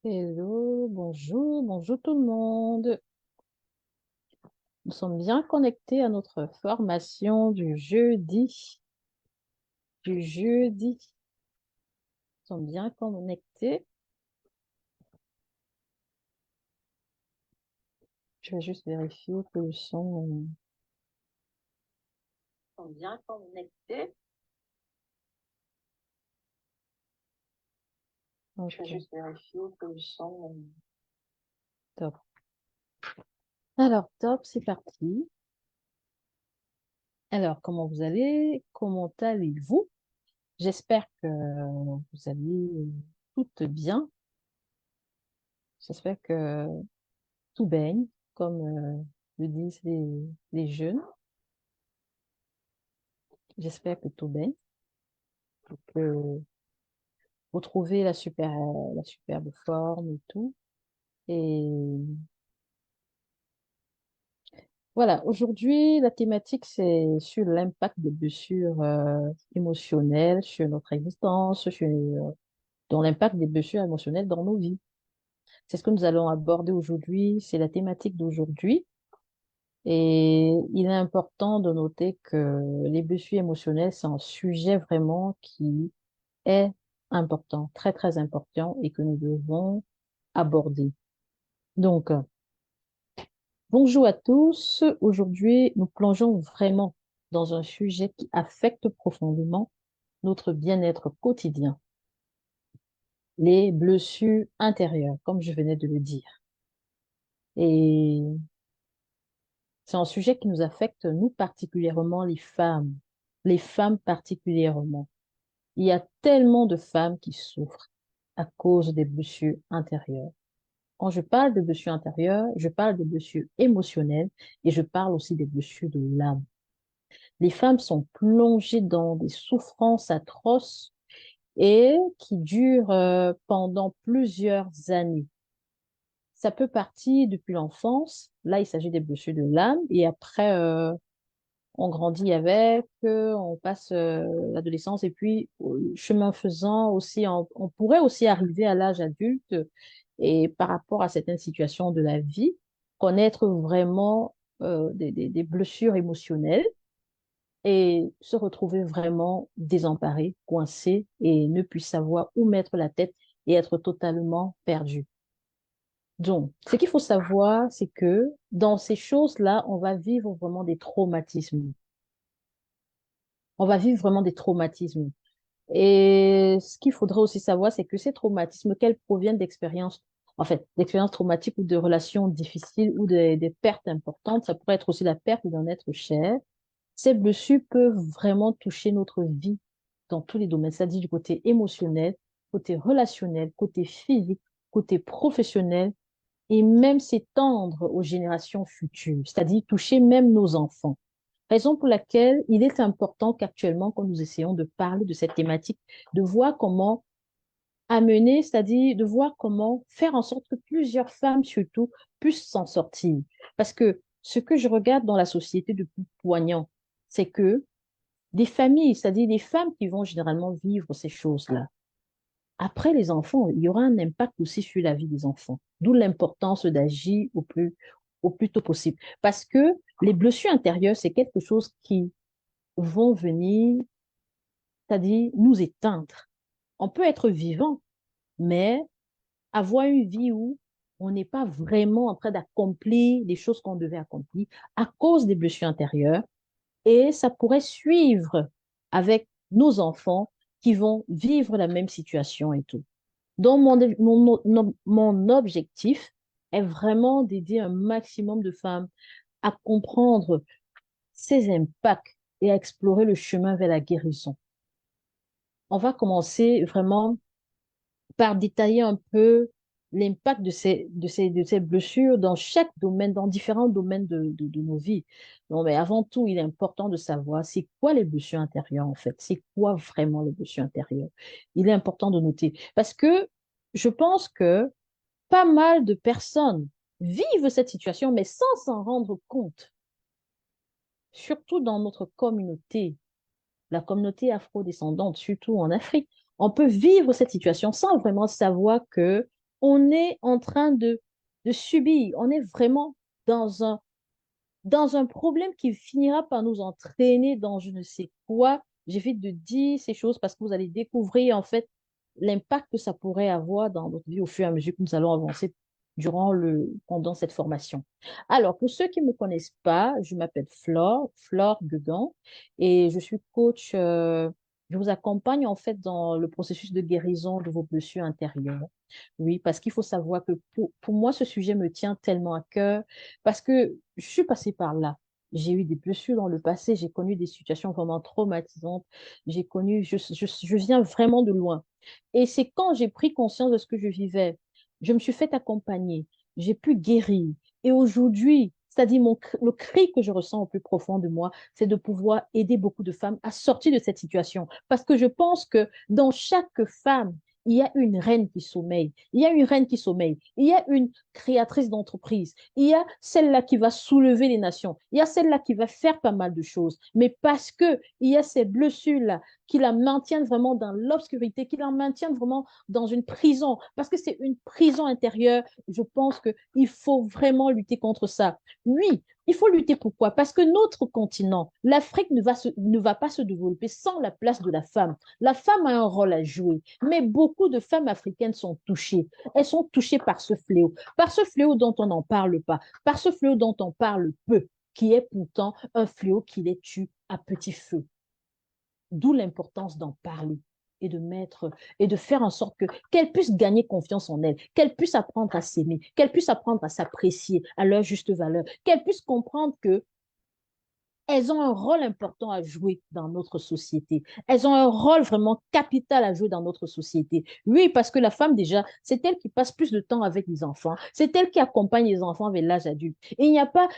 Hello, bonjour, bonjour tout le monde. Nous sommes bien connectés à notre formation du jeudi. Nous sommes bien connectés. Je vais juste vérifier que le son sont bien connectés. Je vais juste vérifier que le son top. Alors, top, c'est parti. Alors, comment vous allez? Comment allez-vous? J'espère que vous allez toutes bien. J'espère que tout baigne, comme le disent les jeunes. J'espère que tout baigne, que vous trouvez la superbe forme et tout. Et voilà, aujourd'hui, la thématique, c'est sur l'impact des blessures émotionnelles sur notre existence, dans l'impact des blessures émotionnelles dans nos vies. C'est ce que nous allons aborder aujourd'hui, c'est la thématique d'aujourd'hui. Et il est important de noter que les blessures émotionnelles, c'est un sujet vraiment qui est important, très, très important et que nous devons aborder. Donc, bonjour à tous. Aujourd'hui, nous plongeons vraiment dans un sujet qui affecte profondément notre bien-être quotidien, les blessures intérieures, comme je venais de le dire. Et c'est un sujet qui nous affecte, nous particulièrement, les femmes particulièrement. Il y a tellement de femmes qui souffrent à cause des blessures intérieures. Quand je parle de blessures intérieures, je parle de blessures émotionnelles et je parle aussi des blessures de l'âme. Les femmes sont plongées dans des souffrances atroces et qui durent pendant plusieurs années. Ça peut partir depuis l'enfance. Là, il s'agit des blessures de l'âme et après, on grandit avec, on passe l'adolescence et puis, chemin faisant aussi, on pourrait aussi arriver à l'âge adulte et par rapport à certaines situations de la vie, connaître vraiment des blessures émotionnelles et se retrouver vraiment désemparé, coincé et ne plus savoir où mettre la tête et être totalement perdu. Donc, ce qu'il faut savoir, c'est que dans ces choses-là, on va vivre vraiment des traumatismes. On va vivre vraiment des traumatismes. Et ce qu'il faudrait aussi savoir, c'est que ces traumatismes, qu'elles proviennent d'expériences, en fait, d'expériences traumatiques ou de relations difficiles ou des pertes importantes, ça pourrait être aussi la perte d'un être cher. Ces blessures peuvent vraiment toucher notre vie dans tous les domaines, c'est-à-dire du côté émotionnel, côté relationnel, côté physique, côté professionnel et même s'étendre aux générations futures, c'est-à-dire toucher même nos enfants. Raison pour laquelle il est important qu'actuellement, quand nous essayons de parler de cette thématique, de voir comment amener, c'est-à-dire de voir comment faire en sorte que plusieurs femmes, surtout, puissent s'en sortir. Parce que ce que je regarde dans la société de plus poignant, c'est que des familles, c'est-à-dire des femmes qui vont généralement vivre ces choses-là, après les enfants, il y aura un impact aussi sur la vie des enfants. D'où l'importance d'agir au plus tôt possible. Parce que les blessures intérieures, c'est quelque chose qui vont venir, c'est-à-dire nous éteindre. On peut être vivant, mais avoir une vie où on n'est pas vraiment en train d'accomplir les choses qu'on devait accomplir à cause des blessures intérieures. Et ça pourrait suivre avec nos enfants qui vont vivre la même situation et tout. Donc, mon objectif est vraiment d'aider un maximum de femmes à comprendre ces impacts et à explorer le chemin vers la guérison. On va commencer vraiment par détailler un peu l'impact de ces blessures dans chaque domaine, dans différents domaines de nos vies. Non, mais avant tout, il est important de savoir c'est quoi les blessures intérieures en fait. C'est quoi vraiment les blessures intérieures? Il est important de noter parce que je pense que pas mal de personnes vivent cette situation, mais sans s'en rendre compte, surtout dans notre communauté, la communauté afro-descendante, surtout en Afrique. On peut vivre cette situation sans vraiment savoir que on est en train de subir, on est vraiment dans dans un problème qui finira par nous entraîner dans je ne sais quoi. J'évite de dire ces choses parce que vous allez découvrir en fait l'impact que ça pourrait avoir dans notre vie au fur et à mesure que nous allons avancer pendant cette formation. Alors, pour ceux qui ne me connaissent pas, je m'appelle Flore Guegan, et je suis coach. Je vous accompagne en fait dans le processus de guérison de vos blessures intérieures. Oui, parce qu'il faut savoir que pour moi, ce sujet me tient tellement à cœur parce que je suis passée par là. J'ai eu des blessures dans le passé, j'ai connu des situations vraiment traumatisantes, je viens vraiment de loin. Et c'est quand j'ai pris conscience de ce que je vivais, je me suis fait accompagner, j'ai pu guérir. Et aujourd'hui, c'est-à-dire le cri que je ressens au plus profond de moi, c'est de pouvoir aider beaucoup de femmes à sortir de cette situation. Parce que je pense que dans chaque femme, il y a une reine qui sommeille. Il y a une reine qui sommeille. Il y a une créatrice d'entreprise. Il y a celle-là qui va soulever les nations. Il y a celle-là qui va faire pas mal de choses. Mais parce que il y a ces blessures-là qui la maintiennent vraiment dans l'obscurité, qui la maintiennent vraiment dans une prison. Parce que c'est une prison intérieure. Je pense qu'il faut vraiment lutter contre ça. Oui, il faut lutter pourquoi? Parce que notre continent, l'Afrique ne va pas se développer sans la place de la femme. La femme a un rôle à jouer, mais beaucoup de femmes africaines sont touchées. Elles sont touchées par ce fléau dont on n'en parle pas, par ce fléau dont on parle peu, qui est pourtant un fléau qui les tue à petit feu. D'où l'importance d'en parler et de faire en sorte que qu'elles puissent gagner confiance en elles, qu'elles puissent apprendre à s'aimer, qu'elles puissent apprendre à s'apprécier à leur juste valeur, qu'elles puissent comprendre que elles ont un rôle important à jouer dans notre société. Elles ont un rôle vraiment capital à jouer dans notre société. Oui, parce que la femme, déjà, c'est elle qui passe plus de temps avec les enfants. C'est elle qui accompagne les enfants vers l'âge adulte. Et il n'y a pas,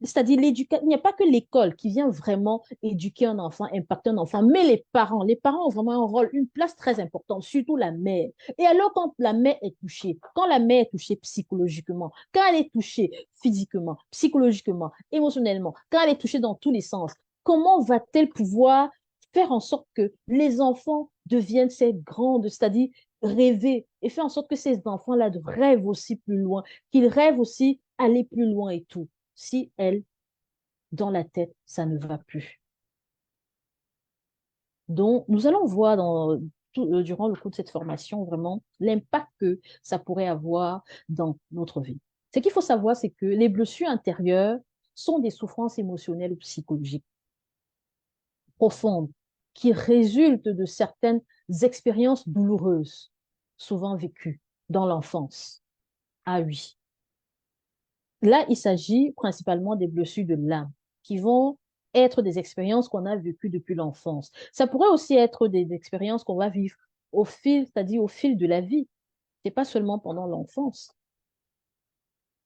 c'est-à-dire l'éducation, il n'y a pas que l'école qui vient vraiment éduquer un enfant, impacter un enfant, mais les parents ont vraiment un rôle, une place très importante, surtout la mère. Et alors, quand la mère est touchée, quand la mère est touchée psychologiquement, quand elle est touchée physiquement, psychologiquement, émotionnellement, quand elle est touchée dans tous les sens, comment va-t-elle pouvoir faire en sorte que les enfants deviennent ces grandes, c'est-à-dire rêver et faire en sorte que ces enfants-là rêvent aussi plus loin, qu'ils rêvent aussi aller plus loin et tout. Si elle, dans la tête, ça ne va plus. Donc, nous allons voir durant le cours de cette formation vraiment l'impact que ça pourrait avoir dans notre vie. Ce qu'il faut savoir, c'est que les blessures intérieures sont des souffrances émotionnelles ou psychologiques profondes qui résultent de certaines expériences douloureuses, souvent vécues dans l'enfance. Ah oui. Là, il s'agit principalement des blessures de l'âme qui vont être des expériences qu'on a vécues depuis l'enfance. Ça pourrait aussi être des expériences qu'on va vivre au fil, c'est-à-dire au fil de la vie. C'est pas seulement pendant l'enfance.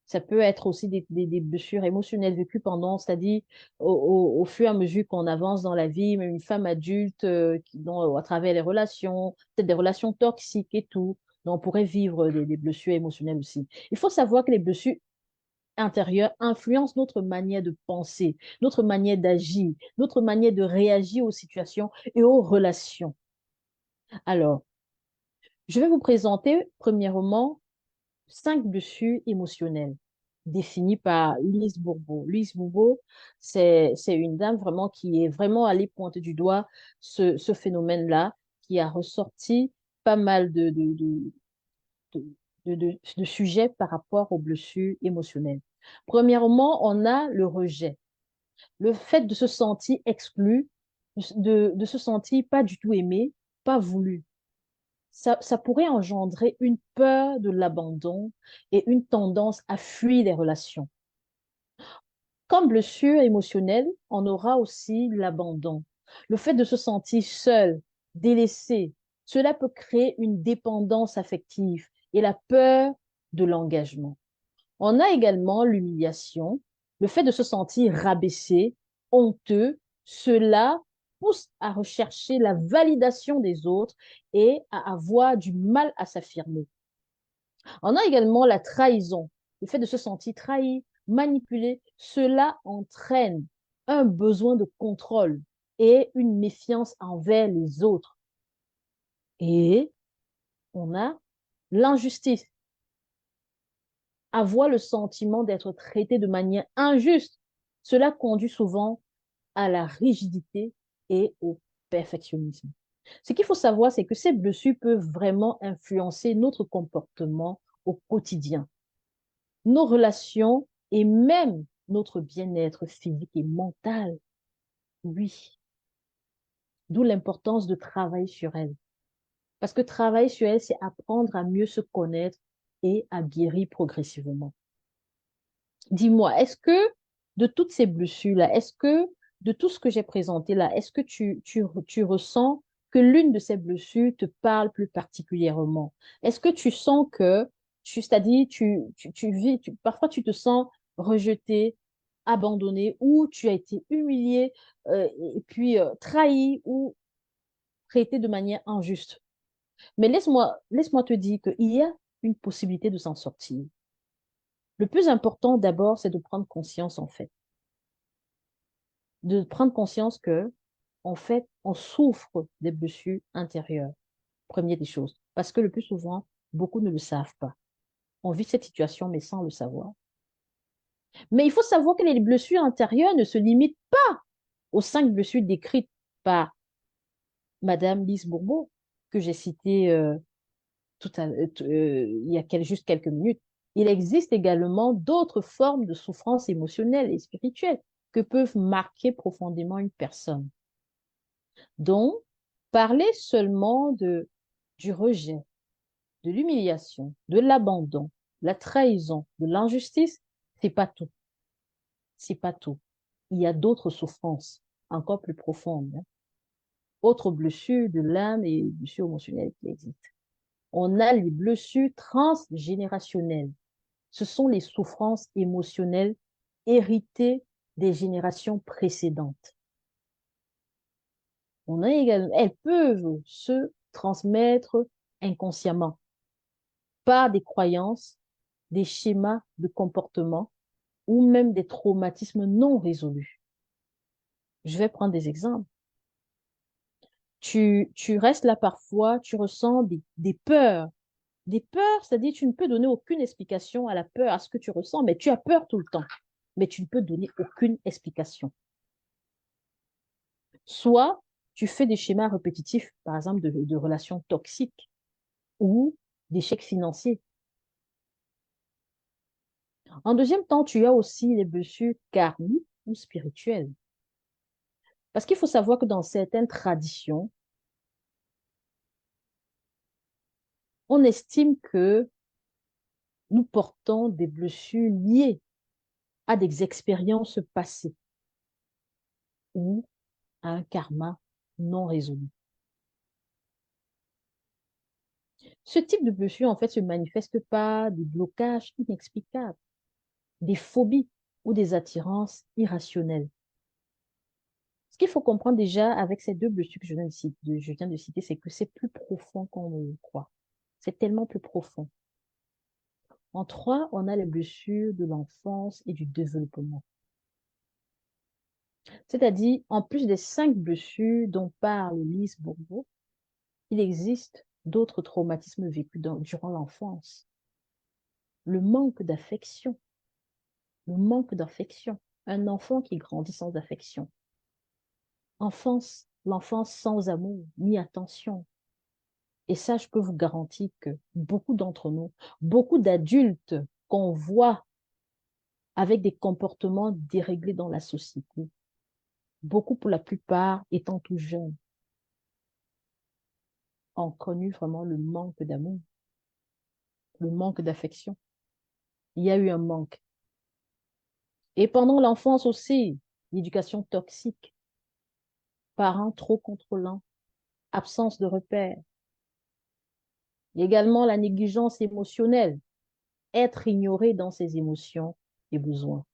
Ça peut être aussi des blessures émotionnelles vécues pendant, c'est-à-dire au fur et à mesure qu'on avance dans la vie, même une femme adulte à travers les relations, peut-être des relations toxiques et tout. Donc, on pourrait vivre des blessures émotionnelles aussi. Il faut savoir que les blessures intérieures influencent notre manière de penser, notre manière d'agir, notre manière de réagir aux situations et aux relations. Alors, je vais vous présenter premièrement 5 blessures émotionnelles définies par Lise Bourbeau. Lise Bourbeau, c'est une dame vraiment qui est vraiment allée pointer du doigt ce phénomène-là, qui a ressorti pas mal de, de sujets par rapport aux blessures émotionnelles. Premièrement, on a le rejet, le fait de se sentir exclu, de se sentir pas du tout aimé, pas voulu. Ça pourrait engendrer une peur de l'abandon et une tendance à fuir les relations. Comme blessure émotionnelle, on aura aussi l'abandon. Le fait de se sentir seul, délaissé, cela peut créer une dépendance affective et la peur de l'engagement. On a également l'humiliation, le fait de se sentir rabaissé, honteux. Cela pousse à rechercher la validation des autres et à avoir du mal à s'affirmer. On a également la trahison, le fait de se sentir trahi, manipulé. Cela entraîne un besoin de contrôle et une méfiance envers les autres. Et on a l'injustice. avoir le sentiment d'être traité de manière injuste. Cela conduit souvent à la rigidité et au perfectionnisme. Ce qu'il faut savoir, c'est que ces blessures peuvent vraiment influencer notre comportement au quotidien, nos relations et même notre bien-être physique et mental. Oui, d'où l'importance de travailler sur elles. Parce que travailler sur elles, c'est apprendre à mieux se connaître et à guérir progressivement. Dis-moi, est-ce que de toutes ces blessures-là, est-ce que de tout ce que j'ai présenté là, est-ce que tu ressens que l'une de ces blessures te parle plus particulièrement? Est-ce que tu sens que, c'est-à-dire, parfois tu te sens rejeté, abandonné, ou tu as été humilié, et puis trahi ou traité de manière injuste? Mais laisse-moi te dire qu'il y a une possibilité de s'en sortir. Le plus important d'abord, c'est de prendre conscience, en fait, de prendre conscience que, en fait, on souffre des blessures intérieures, première des choses. Parce que le plus souvent, beaucoup ne le savent pas. On vit cette situation, mais sans le savoir. Mais il faut savoir que les blessures intérieures ne se limitent pas aux 5 blessures décrites par Madame Lise Bourbeau, que j'ai citées il y a juste quelques minutes. Il existe également d'autres formes de souffrance émotionnelle et spirituelle que peuvent marquer profondément une personne. Donc, parler seulement du rejet, de l'humiliation, de l'abandon, la trahison, de l'injustice, c'est pas tout. C'est pas tout. Il y a d'autres souffrances encore plus profondes, hein. Autres blessures de l'âme et blessures émotionnelles qui existent. On a les blessures transgénérationnelles. Ce sont les souffrances émotionnelles héritées des générations précédentes. On a également, elles peuvent se transmettre inconsciemment par des croyances, des schémas de comportement ou même des traumatismes non résolus. Je vais prendre des exemples. Tu restes là parfois, tu ressens des peurs. Des peurs, c'est-à-dire tu ne peux donner aucune explication à la peur, à ce que tu ressens, mais tu as peur tout le temps. Mais tu ne peux donner aucune explication. Soit tu fais des schémas répétitifs, par exemple de relations toxiques ou d'échecs financiers. En deuxième temps, tu as aussi les blessures karmiques ou spirituelles. Parce qu'il faut savoir que dans certaines traditions, on estime que nous portons des blessures liées à des expériences passées ou à un karma non résolu. Ce type de blessure, en fait, se manifeste par des blocages inexplicables, des phobies ou des attirances irrationnelles. Ce qu'il faut comprendre déjà avec ces 2 blessures que je viens de citer, c'est que c'est plus profond qu'on ne le croit. C'est tellement plus profond. En 3, on a les blessures de l'enfance et du développement. C'est-à-dire, en plus des 5 blessures dont parle Lise Bourbeau, il existe d'autres traumatismes vécus durant l'enfance. Le manque d'affection. Le manque d'affection. Un enfant qui grandit sans affection. L'enfance sans amour ni attention. Et ça, je peux vous garantir que beaucoup d'entre nous, beaucoup d'adultes qu'on voit avec des comportements déréglés dans la société, beaucoup pour la plupart étant tout jeunes, ont connu vraiment le manque d'amour, le manque d'affection. Il y a eu un manque. Et pendant l'enfance aussi, l'éducation toxique, parents trop contrôlants, absence de repères. Également la négligence émotionnelle, être ignoré dans ses émotions et besoins.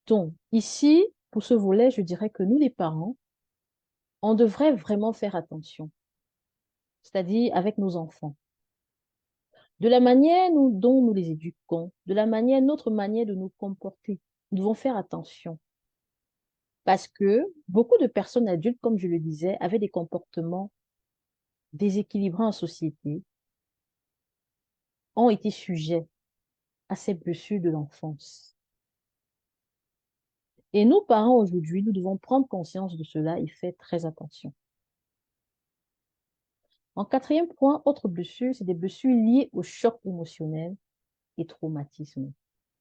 Donc, ici, pour ce volet, je dirais que nous, les parents, on devrait vraiment faire attention, c'est-à-dire avec nos enfants. De la manière dont nous les éduquons, de la manière, notre manière de nous comporter, nous devons faire attention. Parce que beaucoup de personnes adultes, comme je le disais, avaient des comportements déséquilibrés en société ont été sujets à ces blessures de l'enfance. Et nous, parents, aujourd'hui, nous devons prendre conscience de cela et faire très attention. En quatrième point, autre blessure, c'est des blessures liées au choc émotionnel et traumatisme.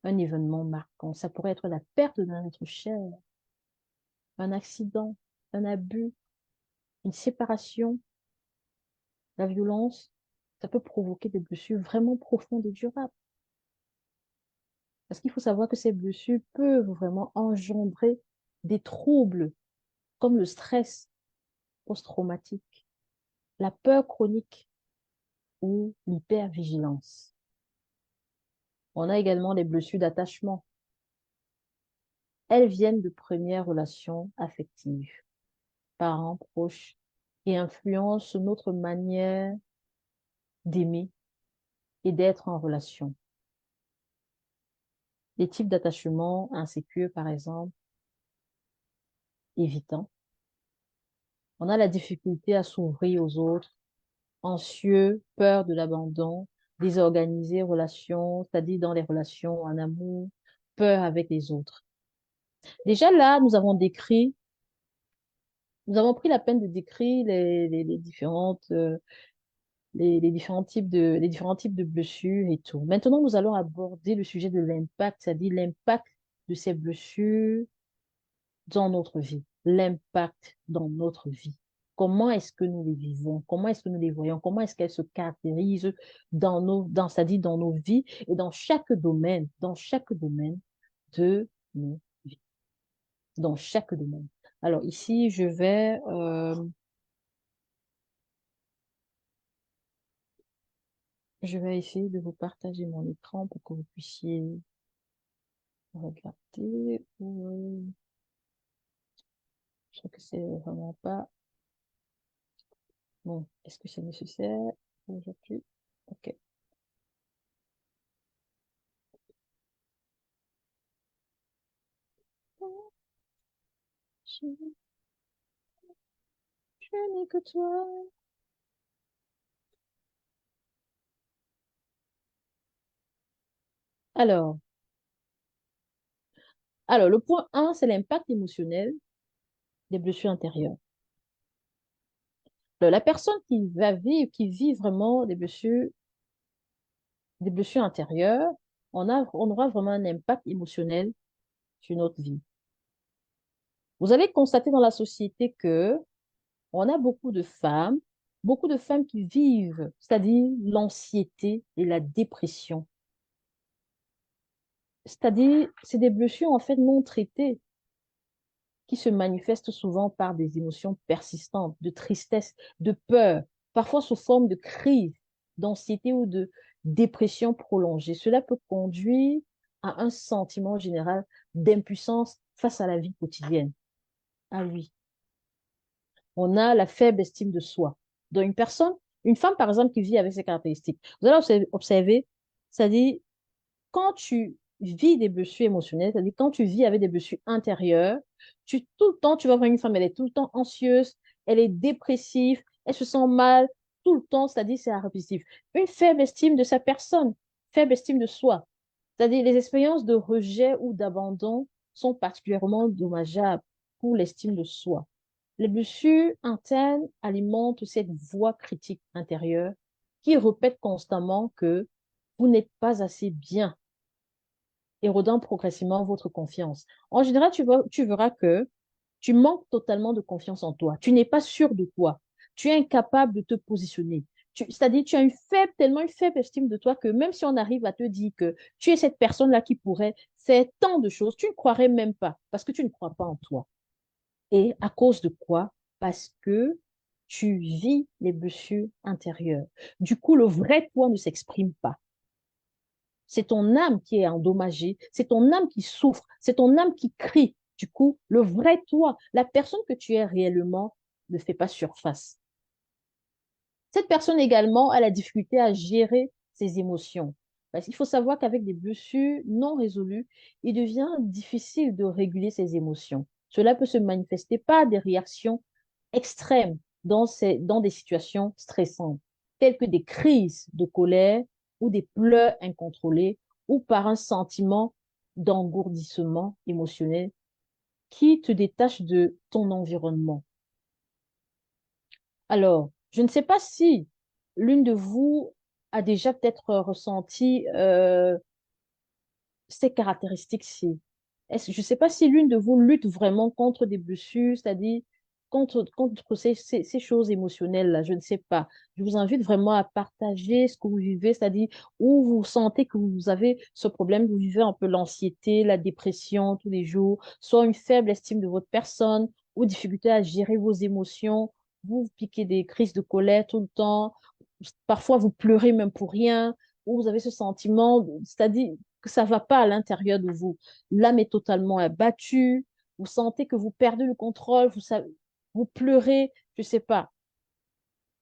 Un événement marquant, ça pourrait être la perte d'un être cher, un accident, un abus, une séparation, la violence. Ça peut provoquer des blessures vraiment profondes et durables. Parce qu'il faut savoir que ces blessures peuvent vraiment engendrer des troubles comme le stress post-traumatique, la peur chronique ou l'hypervigilance. On a également les blessures d'attachement. Elles viennent de premières relations affectives, parents proches, et influencent notre manière d'aimer et d'être en relation. Les types d'attachement insécures, par exemple, évitant. On a la difficulté à s'ouvrir aux autres, anxieux, peur de l'abandon, désorganisé, relation, c'est-à-dire dans les relations en amour, peur avec les autres. Déjà là, nous avons pris la peine de décrire les différentes, les différents types de blessures et tout. Maintenant, nous allons aborder le sujet de l'impact, c'est-à-dire l'impact de ces blessures dans notre vie, l'impact dans notre vie. Comment est-ce que nous les vivons? Comment est-ce que nous les voyons? Comment est-ce qu'elles se caractérisent c'est-à-dire dans nos vies et dans chaque domaine de nos vies, dans chaque domaine. Alors ici, je vais essayer de vous partager mon écran pour que vous puissiez regarder. Je trouve que c'est vraiment pas bon. Est-ce que c'est nécessaire aujourd'hui? Ok. Je n'ai que toi. Alors, alors, le point 1, c'est l'impact émotionnel des blessures intérieures. Alors, la personne qui vit vraiment des blessures intérieures, on aura vraiment un impact émotionnel sur notre vie. Vous allez constater dans la société que on a beaucoup de femmes qui vivent, c'est-à-dire l'anxiété et la dépression. C'est-à-dire, c'est des blessures en fait non traitées qui se manifestent souvent par des émotions persistantes, de tristesse, de peur, parfois sous forme de crise, d'anxiété ou de dépression prolongée. Cela peut conduire à un sentiment général d'impuissance face à la vie quotidienne. Ah oui, on a la faible estime de soi. Donc une femme par exemple qui vit avec ces caractéristiques, vous allez observer, c'est-à-dire quand tu vis des blessures émotionnelles, c'est-à-dire quand tu vis avec des blessures intérieures, tout le temps, tu vas voir une femme, elle est tout le temps anxieuse, elle est dépressive, elle se sent mal, tout le temps, c'est-à-dire c'est répétitif. Une faible estime de sa personne, faible estime de soi. C'est-à-dire les expériences de rejet ou d'abandon sont particulièrement dommageables pour l'estime de soi. Les blessures internes alimentent cette voix critique intérieure qui répète constamment que vous n'êtes pas assez bien, érodant progressivement votre confiance. En général, tu verras que tu manques totalement de confiance en toi. Tu n'es pas sûr de toi. Tu es incapable de te positionner. C'est-à-dire, tu as tellement une faible estime de toi que même si on arrive à te dire que tu es cette personne-là qui pourrait faire tant de choses, tu ne croirais même pas parce que tu ne crois pas en toi. Et à cause de quoi? Parce que tu vis les blessures intérieures. Du coup, le vrai toi ne s'exprime pas. C'est ton âme qui est endommagée, c'est ton âme qui souffre, c'est ton âme qui crie. Du coup, le vrai toi, la personne que tu es réellement, ne fait pas surface. Cette personne également a la difficulté à gérer ses émotions. Parce qu'il faut savoir qu'avec des blessures non résolues, il devient difficile de réguler ses émotions. Cela peut se manifester par des réactions extrêmes dans des situations stressantes, telles que des crises de colère, ou des pleurs incontrôlés ou par un sentiment d'engourdissement émotionnel qui te détache de ton environnement. Alors, je ne sais pas si l'une de vous a déjà peut-être ressenti ces caractéristiques-ci. Je ne sais pas si l'une de vous lutte vraiment contre des blessures, c'est-à-dire contre ces choses émotionnelles-là, je ne sais pas. Je vous invite vraiment à partager ce que vous vivez, c'est-à-dire où vous sentez que vous avez ce problème, vous vivez un peu l'anxiété, la dépression tous les jours, soit une faible estime de votre personne, ou difficulté à gérer vos émotions, vous piquez des crises de colère tout le temps, parfois vous pleurez même pour rien, ou vous avez ce sentiment, c'est-à-dire que ça ne va pas à l'intérieur de vous. L'âme est totalement abattue, vous sentez que vous perdez le contrôle, vous pleurez, je ne sais pas.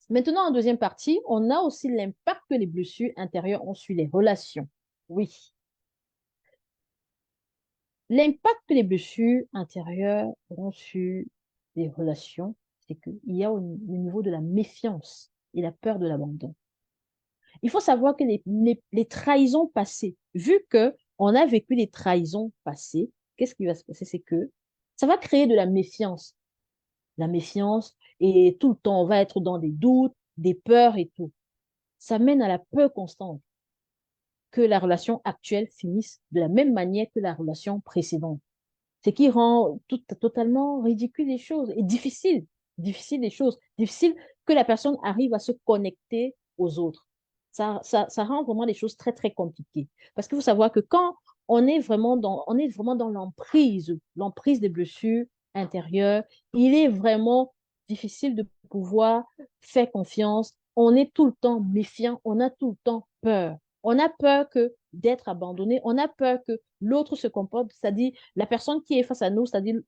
Maintenant, en deuxième partie, on a aussi l'impact que les blessures intérieures ont sur les relations. Oui, l'impact que les blessures intérieures ont sur les relations, c'est qu'il y a le niveau de la méfiance et la peur de l'abandon. Il faut savoir que les trahisons passées, vu que on a vécu les trahisons passées, qu'est-ce qui va se passer? C'est que ça va créer de la méfiance. La méfiance, et tout le temps, on va être dans des doutes, des peurs et tout. Ça mène à la peur constante que la relation actuelle finisse de la même manière que la relation précédente. Ce qui rend totalement ridicule les choses et difficile les choses, difficile que la personne arrive à se connecter aux autres. Ça rend vraiment les choses très, très compliquées. Parce qu'il faut savoir que quand on est vraiment dans l'emprise des blessures intérieures, il est vraiment difficile de pouvoir faire confiance. On est tout le temps méfiant, on a tout le temps peur. On a peur que d'être abandonné, on a peur que l'autre se comporte, c'est-à-dire la personne qui est face à nous, c'est-à-dire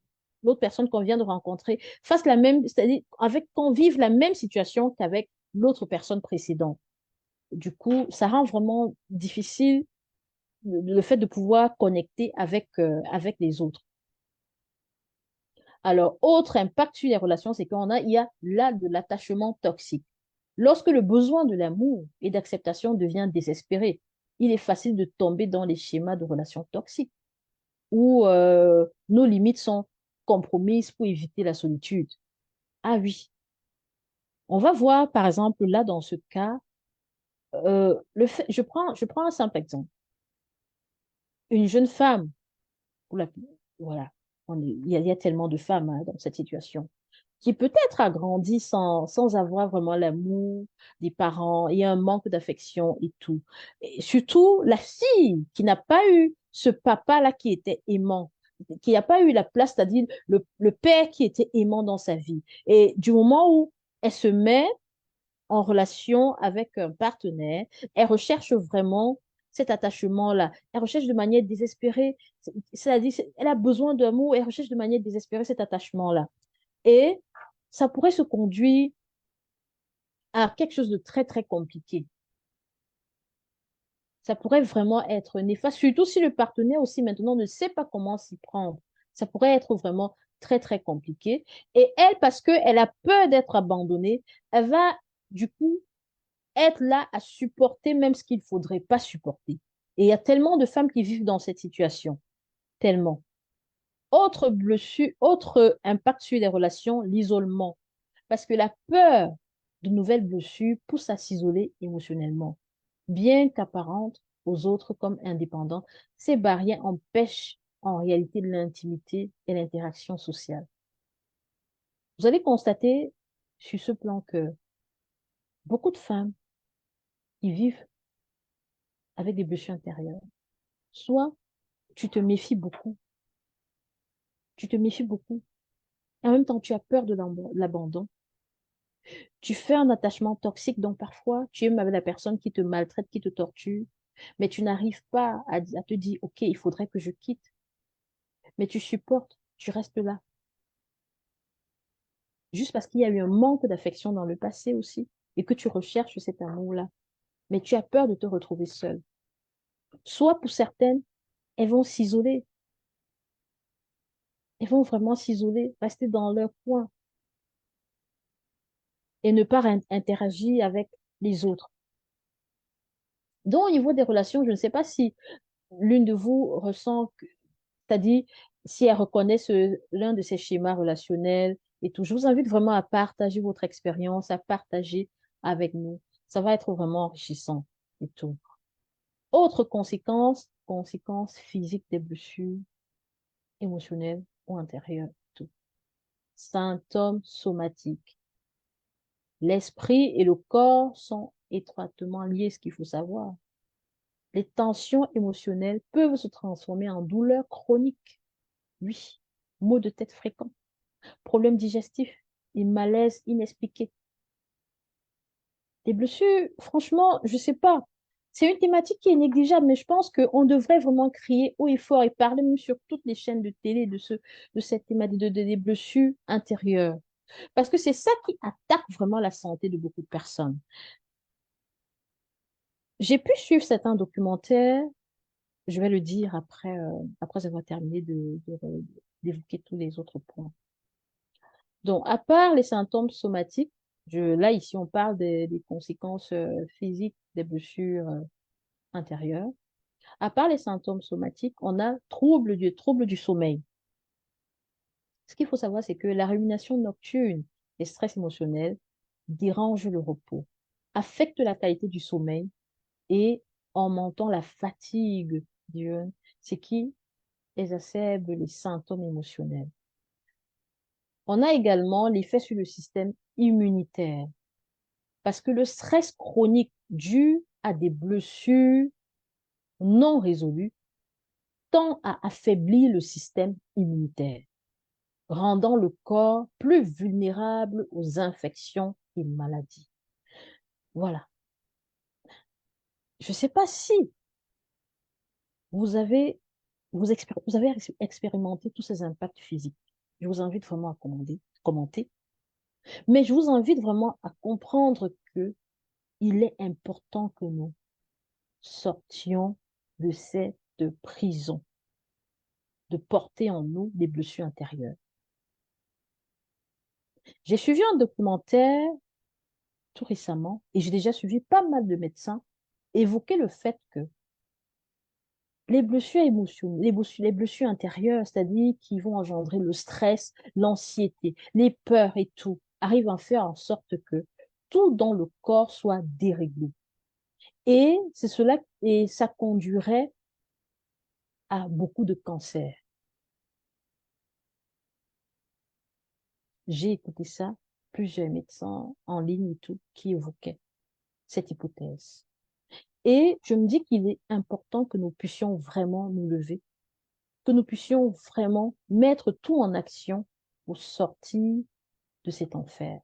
l'autre personne qu'on vient de rencontrer, fasse la même, c'est-à-dire qu'on vive la même situation qu'avec l'autre personne précédente. Du coup, ça rend vraiment difficile le fait de pouvoir connecter avec les autres. Alors, autre impact sur les relations, c'est il y a là de l'attachement toxique. Lorsque le besoin de l'amour et d'acceptation devient désespéré, il est facile de tomber dans les schémas de relations toxiques où nos limites sont compromises pour éviter la solitude. Ah oui, on va voir par exemple là dans ce cas, je prends un simple exemple. Une jeune femme, ou voilà, il y a tellement de femmes hein, dans cette situation, qui peut-être a grandi sans avoir vraiment l'amour des parents et un manque d'affection et tout. Et surtout, la fille qui n'a pas eu ce papa-là qui était aimant, qui n'a pas eu la place, c'est-à-dire le père qui était aimant dans sa vie. Et du moment où elle se met en relation avec un partenaire, elle recherche vraiment cet attachement-là. Elle recherche de manière désespérée, c'est-à-dire elle a besoin d'amour, elle recherche de manière désespérée cet attachement-là. Et ça pourrait se conduire à quelque chose de très, très compliqué. Ça pourrait vraiment être néfaste, surtout si le partenaire aussi maintenant ne sait pas comment s'y prendre. Ça pourrait être vraiment très, très compliqué. Et elle, parce qu'elle a peur d'être abandonnée, elle va du coup être là à supporter même ce qu'il ne faudrait pas supporter. Et il y a tellement de femmes qui vivent dans cette situation. Tellement. Autre blessure, autre impact sur les relations, l'isolement. Parce que la peur de nouvelles blessures pousse à s'isoler émotionnellement. Bien qu'apparentes aux autres comme indépendantes, ces barrières empêchent en réalité l'intimité et l'interaction sociale. Vous allez constater sur ce plan que beaucoup de femmes qui vivent avec des blessures intérieures, soit tu te méfies beaucoup, tu te méfies beaucoup, et en même temps tu as peur de l'abandon, tu fais un attachement toxique, donc parfois tu aimes avec la personne qui te maltraite, qui te torture, mais tu n'arrives pas à te dire, OK, il faudrait que je quitte, mais tu supportes, tu restes là, juste parce qu'il y a eu un manque d'affection dans le passé aussi, et que tu recherches cet amour-là, mais tu as peur de te retrouver seule. Soit pour certaines, elles vont s'isoler, elles vont vraiment s'isoler, rester dans leur coin et ne pas interagir avec les autres. Donc, au niveau des relations, je ne sais pas si l'une de vous ressent, c'est-à-dire si elle reconnaît l'un de ces schémas relationnels et tout. Je vous invite vraiment à partager votre expérience, à partager avec nous. Ça va être vraiment enrichissant et tout. Autre conséquence, conséquence physique des blessures émotionnelles ou intérieures, tout. Symptômes somatiques. L'esprit et le corps sont étroitement liés, ce qu'il faut savoir. Les tensions émotionnelles peuvent se transformer en douleurs chroniques. Oui, maux de tête fréquents, problèmes digestifs et malaises inexpliqués. Les blessures, franchement, je sais pas. C'est une thématique qui est négligeable, mais je pense qu'on devrait vraiment crier haut et fort et parler même sur toutes les chaînes de télé de cette thématique des blessures intérieures. Parce que c'est ça qui attaque vraiment la santé de beaucoup de personnes. J'ai pu suivre certains documentaires, je vais le dire après avoir terminé d'évoquer tous les autres points. Donc, à part les symptômes somatiques, là, ici, on parle des conséquences physiques des blessures intérieures. À part les symptômes somatiques, on a troubles du sommeil. Ce qu'il faut savoir, c'est que la rumination nocturne, les stress émotionnels, dérangent le repos, affectent la qualité du sommeil et en montant la fatigue diurne, ce qui exacerbe les symptômes émotionnels. On a également l'effet sur le système immunitaire. Parce que le stress chronique dû à des blessures non résolues tend à affaiblir le système immunitaire, rendant le corps plus vulnérable aux infections et maladies. Voilà. Je ne sais pas si vous avez, vous avez expérimenté tous ces impacts physiques. Je vous invite vraiment à commenter, mais je vous invite vraiment à comprendre que il est important que nous sortions de cette prison, de porter en nous des blessures intérieures. J'ai suivi un documentaire tout récemment et j'ai déjà suivi pas mal de médecins évoquer le fait que les blessures émotionnelles, les blessures intérieures, c'est-à-dire qui vont engendrer le stress, l'anxiété, les peurs et tout, arrivent à faire en sorte que tout dans le corps soit déréglé. Et ça conduirait à beaucoup de cancers. J'ai écouté ça, plusieurs médecins en ligne et tout, qui évoquaient cette hypothèse. Et je me dis qu'il est important que nous puissions vraiment nous lever, que nous puissions vraiment mettre tout en action pour sortir de cet enfer.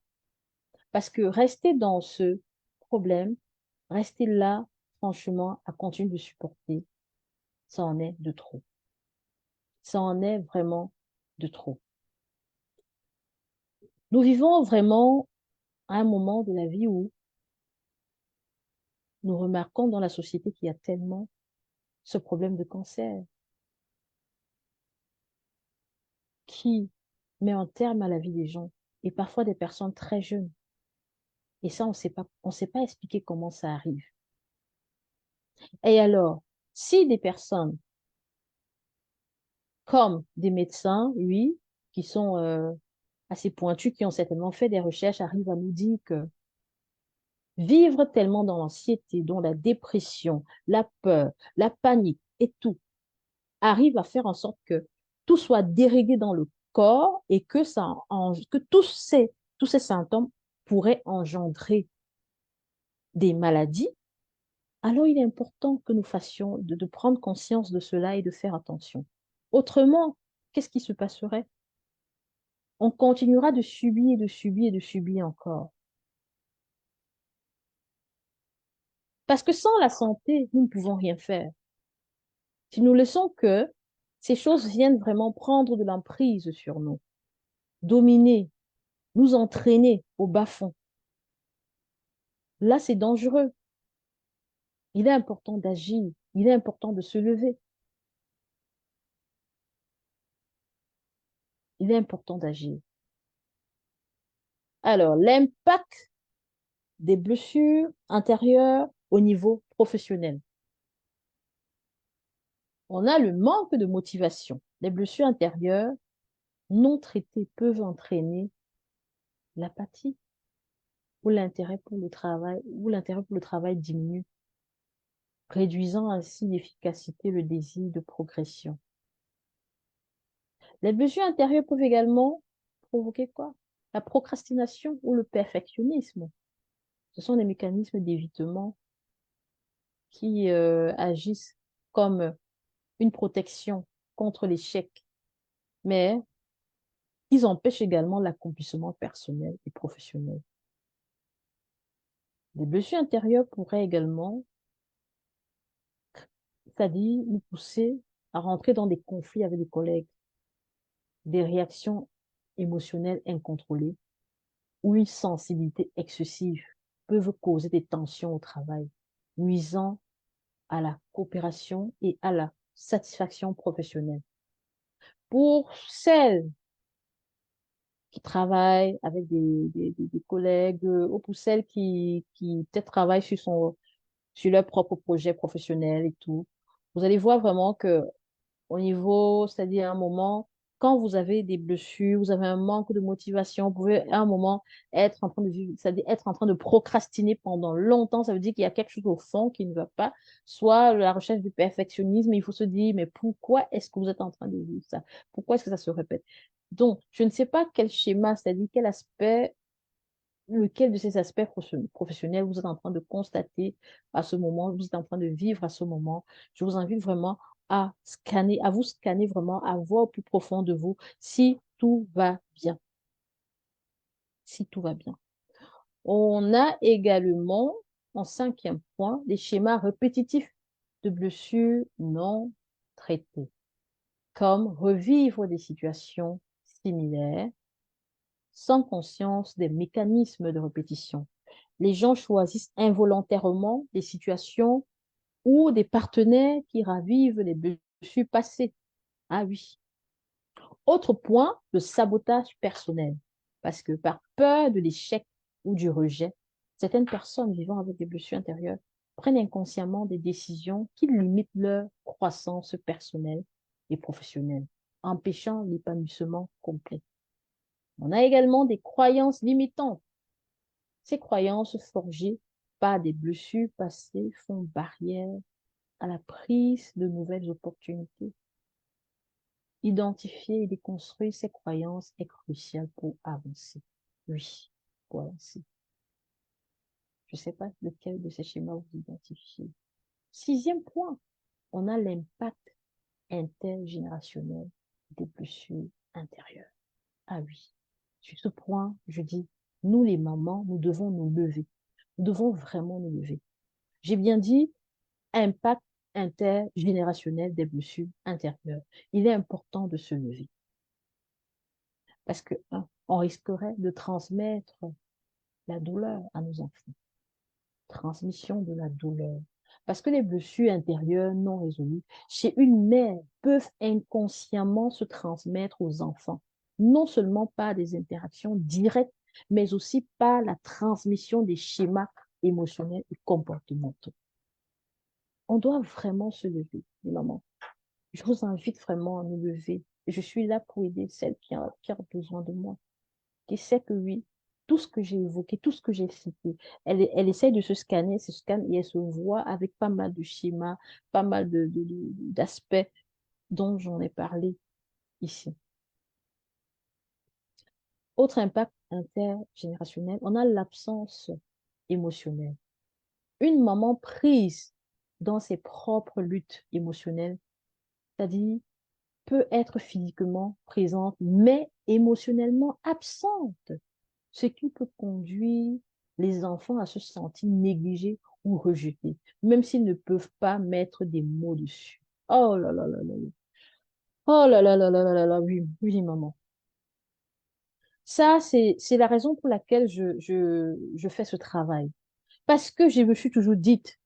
Parce que rester dans ce problème, rester là, franchement, à continuer de supporter, ça en est de trop. Ça en est vraiment de trop. Nous vivons vraiment à un moment de la vie où nous remarquons dans la société qu'il y a tellement ce problème de cancer qui met un terme à la vie des gens et parfois des personnes très jeunes. Et ça, on sait pas expliquer comment ça arrive. Et alors, si des personnes comme des médecins, oui, qui sont assez pointus, qui ont certainement fait des recherches, arrivent à nous dire que vivre tellement dans l'anxiété, dans la dépression, la peur, la panique et tout, arrive à faire en sorte que tout soit déréglé dans le corps et que que tous ces symptômes pourraient engendrer des maladies, alors il est important que nous fassions, de prendre conscience de cela et de faire attention. Autrement, qu'est-ce qui se passerait? On continuera de subir et de subir et de subir encore. Parce que sans la santé, nous ne pouvons rien faire. Si nous laissons que ces choses viennent vraiment prendre de l'emprise sur nous, dominer, nous entraîner au bas-fond, là, c'est dangereux. Il est important d'agir. Il est important de se lever. Il est important d'agir. Alors, l'impact des blessures intérieures au niveau professionnel. On a le manque de motivation. Les blessures intérieures non traitées peuvent entraîner l'apathie ou l'intérêt pour le travail diminue, réduisant ainsi l'efficacité, le désir de progression. Les blessures intérieures peuvent également provoquer quoi? La procrastination ou le perfectionnisme. Ce sont des mécanismes d'évitement qui agissent comme une protection contre l'échec, mais ils empêchent également l'accomplissement personnel et professionnel. Les blessures intérieures pourraient également, c'est-à-dire nous pousser à rentrer dans des conflits avec des collègues, des réactions émotionnelles incontrôlées ou une sensibilité excessive peuvent causer des tensions au travail, nuisant à la coopération et à la satisfaction professionnelle. Pour celles qui travaillent avec des collègues ou pour celles qui peut-être travaillent sur leur propre projet professionnel et tout, vous allez voir vraiment que au niveau, c'est-à-dire à un moment, quand vous avez des blessures, vous avez un manque de motivation, vous pouvez à un moment être en train de vivre, c'est-à-dire être en train de procrastiner pendant longtemps, ça veut dire qu'il y a quelque chose au fond qui ne va pas, soit la recherche du perfectionnisme, il faut se dire, mais pourquoi est-ce que vous êtes en train de vivre ça? Pourquoi est-ce que ça se répète? Donc, je ne sais pas quel schéma, c'est-à-dire quel aspect, lequel de ces aspects professionnels vous êtes en train de constater à ce moment, vous êtes en train de vivre à ce moment. Je vous invite vraiment à scanner, à vous scanner vraiment, à voir au plus profond de vous si tout va bien. Si tout va bien. On a également, en cinquième point, des schémas répétitifs de blessures non traitées, comme revivre des situations similaires sans conscience des mécanismes de répétition. Les gens choisissent involontairement des situations ou des partenaires qui ravivent les blessures passées. Ah oui. Autre point, le sabotage personnel. Parce que par peur de l'échec ou du rejet, certaines personnes vivant avec des blessures intérieures prennent inconsciemment des décisions qui limitent leur croissance personnelle et professionnelle, empêchant l'épanouissement complet. On a également des croyances limitantes. Ces croyances forgées par des blessures passées font barrière à la prise de nouvelles opportunités. Identifier et déconstruire ces croyances est crucial pour avancer. Oui, pour avancer. Je ne sais pas lequel de ces schémas vous identifiez. Sixième point, on a l'impact intergénérationnel des blessures intérieures. Ah oui, sur ce point, je dis, nous les mamans, nous devons nous lever. Nous devons vraiment nous lever. J'ai bien dit impact intergénérationnel des blessures intérieures. Il est important de se lever parce que, on risquerait de transmettre la douleur à nos enfants. Transmission de la douleur. Parce que les blessures intérieures non résolues chez une mère peuvent inconsciemment se transmettre aux enfants, non seulement par des interactions directes, mais aussi par la transmission des schémas émotionnels et comportementaux. On doit vraiment se lever, les mamans. Je vous invite vraiment à nous lever. Je suis là pour aider celle qui a besoin de moi, qui sait que oui, tout ce que j'ai évoqué, tout ce que j'ai cité, elle essaie de se scanner, elle se scanne et elle se voit avec pas mal de schémas, pas mal d'aspects dont j'en ai parlé ici. Autre impact intergénérationnel, on a l'absence émotionnelle. Une maman prise dans ses propres luttes émotionnelles, c'est-à-dire peut être physiquement présente, mais émotionnellement absente, ce qui peut conduire les enfants à se sentir négligés ou rejetés, même s'ils ne peuvent pas mettre des mots dessus. Oh là là là là là. Oh là là là là là là là, oui, oui, maman. Ça, c'est la raison pour laquelle je fais ce travail. Parce que je me suis toujours dite,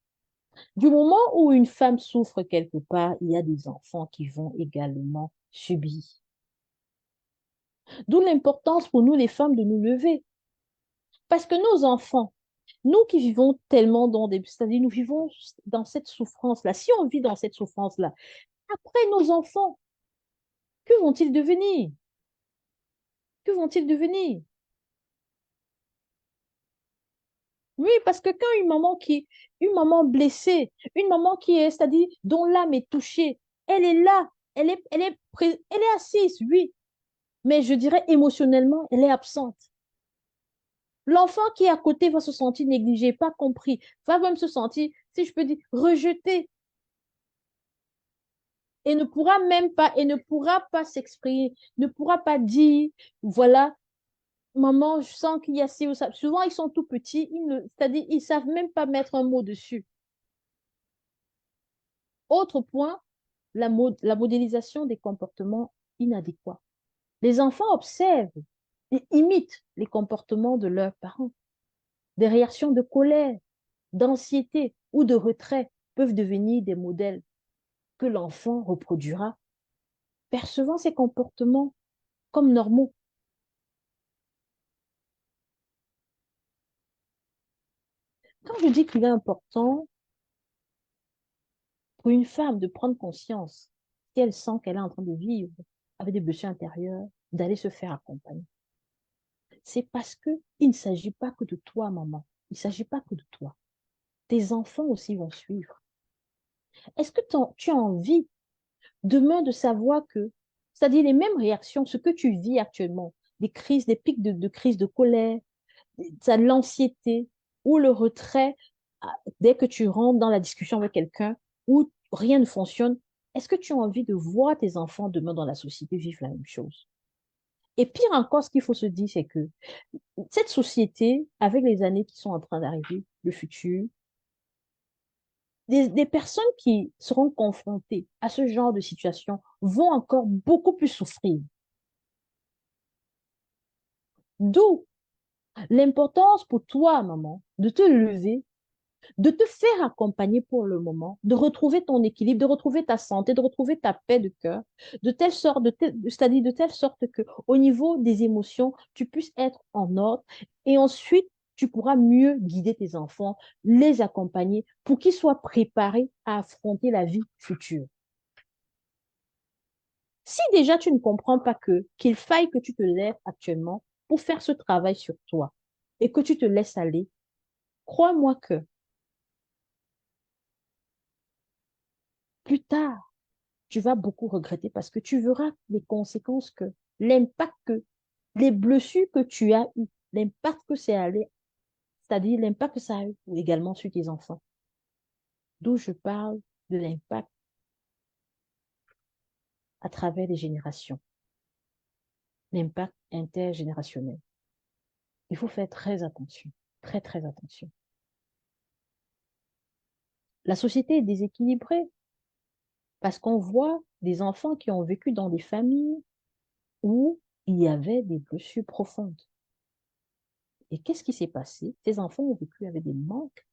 du moment où une femme souffre quelque part, il y a des enfants qui vont également subir. D'où l'importance pour nous, les femmes, de nous lever. Parce que nos enfants, Nous qui vivons tellement dans des... C'est-à-dire, nous vivons dans cette souffrance-là. Si on vit dans cette souffrance-là, après nos enfants, que vont-ils devenir? Que vont-ils devenir? Oui, parce que quand une maman blessée, une maman qui est, c'est-à-dire dont l'âme est touchée, elle est là, elle est assise, oui, mais je dirais émotionnellement, elle est absente. L'enfant qui est à côté va se sentir négligé, pas compris, va même se sentir, si je peux dire, rejeté et ne pourra pas s'exprimer, ne pourra pas dire, voilà, maman, je sens qu'il y a ci ou ça. Souvent, ils sont tout petits, c'est-à-dire, ils savent même pas mettre un mot dessus. Autre point, la modélisation des comportements inadéquats. Les enfants observent et imitent les comportements de leurs parents. Des réactions de colère, d'anxiété ou de retrait peuvent devenir des modèles que l'enfant reproduira, percevant ces comportements comme normaux. Quand je dis qu'il est important pour une femme de prendre conscience si elle sent qu'elle est en train de vivre avec des blessures intérieures, d'aller se faire accompagner, c'est parce que il ne s'agit pas que de toi, maman. Il ne s'agit pas que de toi. Tes enfants aussi vont suivre. Est-ce que tu as envie demain de savoir que, c'est-à-dire les mêmes réactions, ce que tu vis actuellement, des crises, des pics de crise de colère, de l'anxiété ou le retrait dès que tu rentres dans la discussion avec quelqu'un où rien ne fonctionne, est-ce que tu as envie de voir tes enfants demain dans la société vivre la même chose? Et pire encore, ce qu'il faut se dire, c'est que cette société, avec les années qui sont en train d'arriver, le futur, des personnes qui seront confrontées à ce genre de situation vont encore beaucoup plus souffrir. D'où l'importance pour toi, maman, de te lever, de te faire accompagner pour le moment, de retrouver ton équilibre, de retrouver ta santé, de retrouver ta paix de cœur, de telle sorte, c'est-à-dire de telle sorte que au niveau des émotions, tu puisses être en ordre et ensuite tu pourras mieux guider tes enfants, les accompagner pour qu'ils soient préparés à affronter la vie future. Si déjà tu ne comprends pas qu'il faille que tu te lèves actuellement pour faire ce travail sur toi et que tu te laisses aller, crois-moi que plus tard, tu vas beaucoup regretter parce que tu verras les conséquences que, l'impact que, les blessures que tu as eu, l'impact que c'est allé, c'est-à-dire l'impact que ça a eu également sur tes enfants. D'où je parle de l'impact à travers les générations, l'impact intergénérationnel. Il faut faire très attention, très, très attention. La société est déséquilibrée parce qu'on voit des enfants qui ont vécu dans des familles où il y avait des blessures profondes. Et qu'est-ce qui s'est passé? Ces enfants ont vécu avec des manques,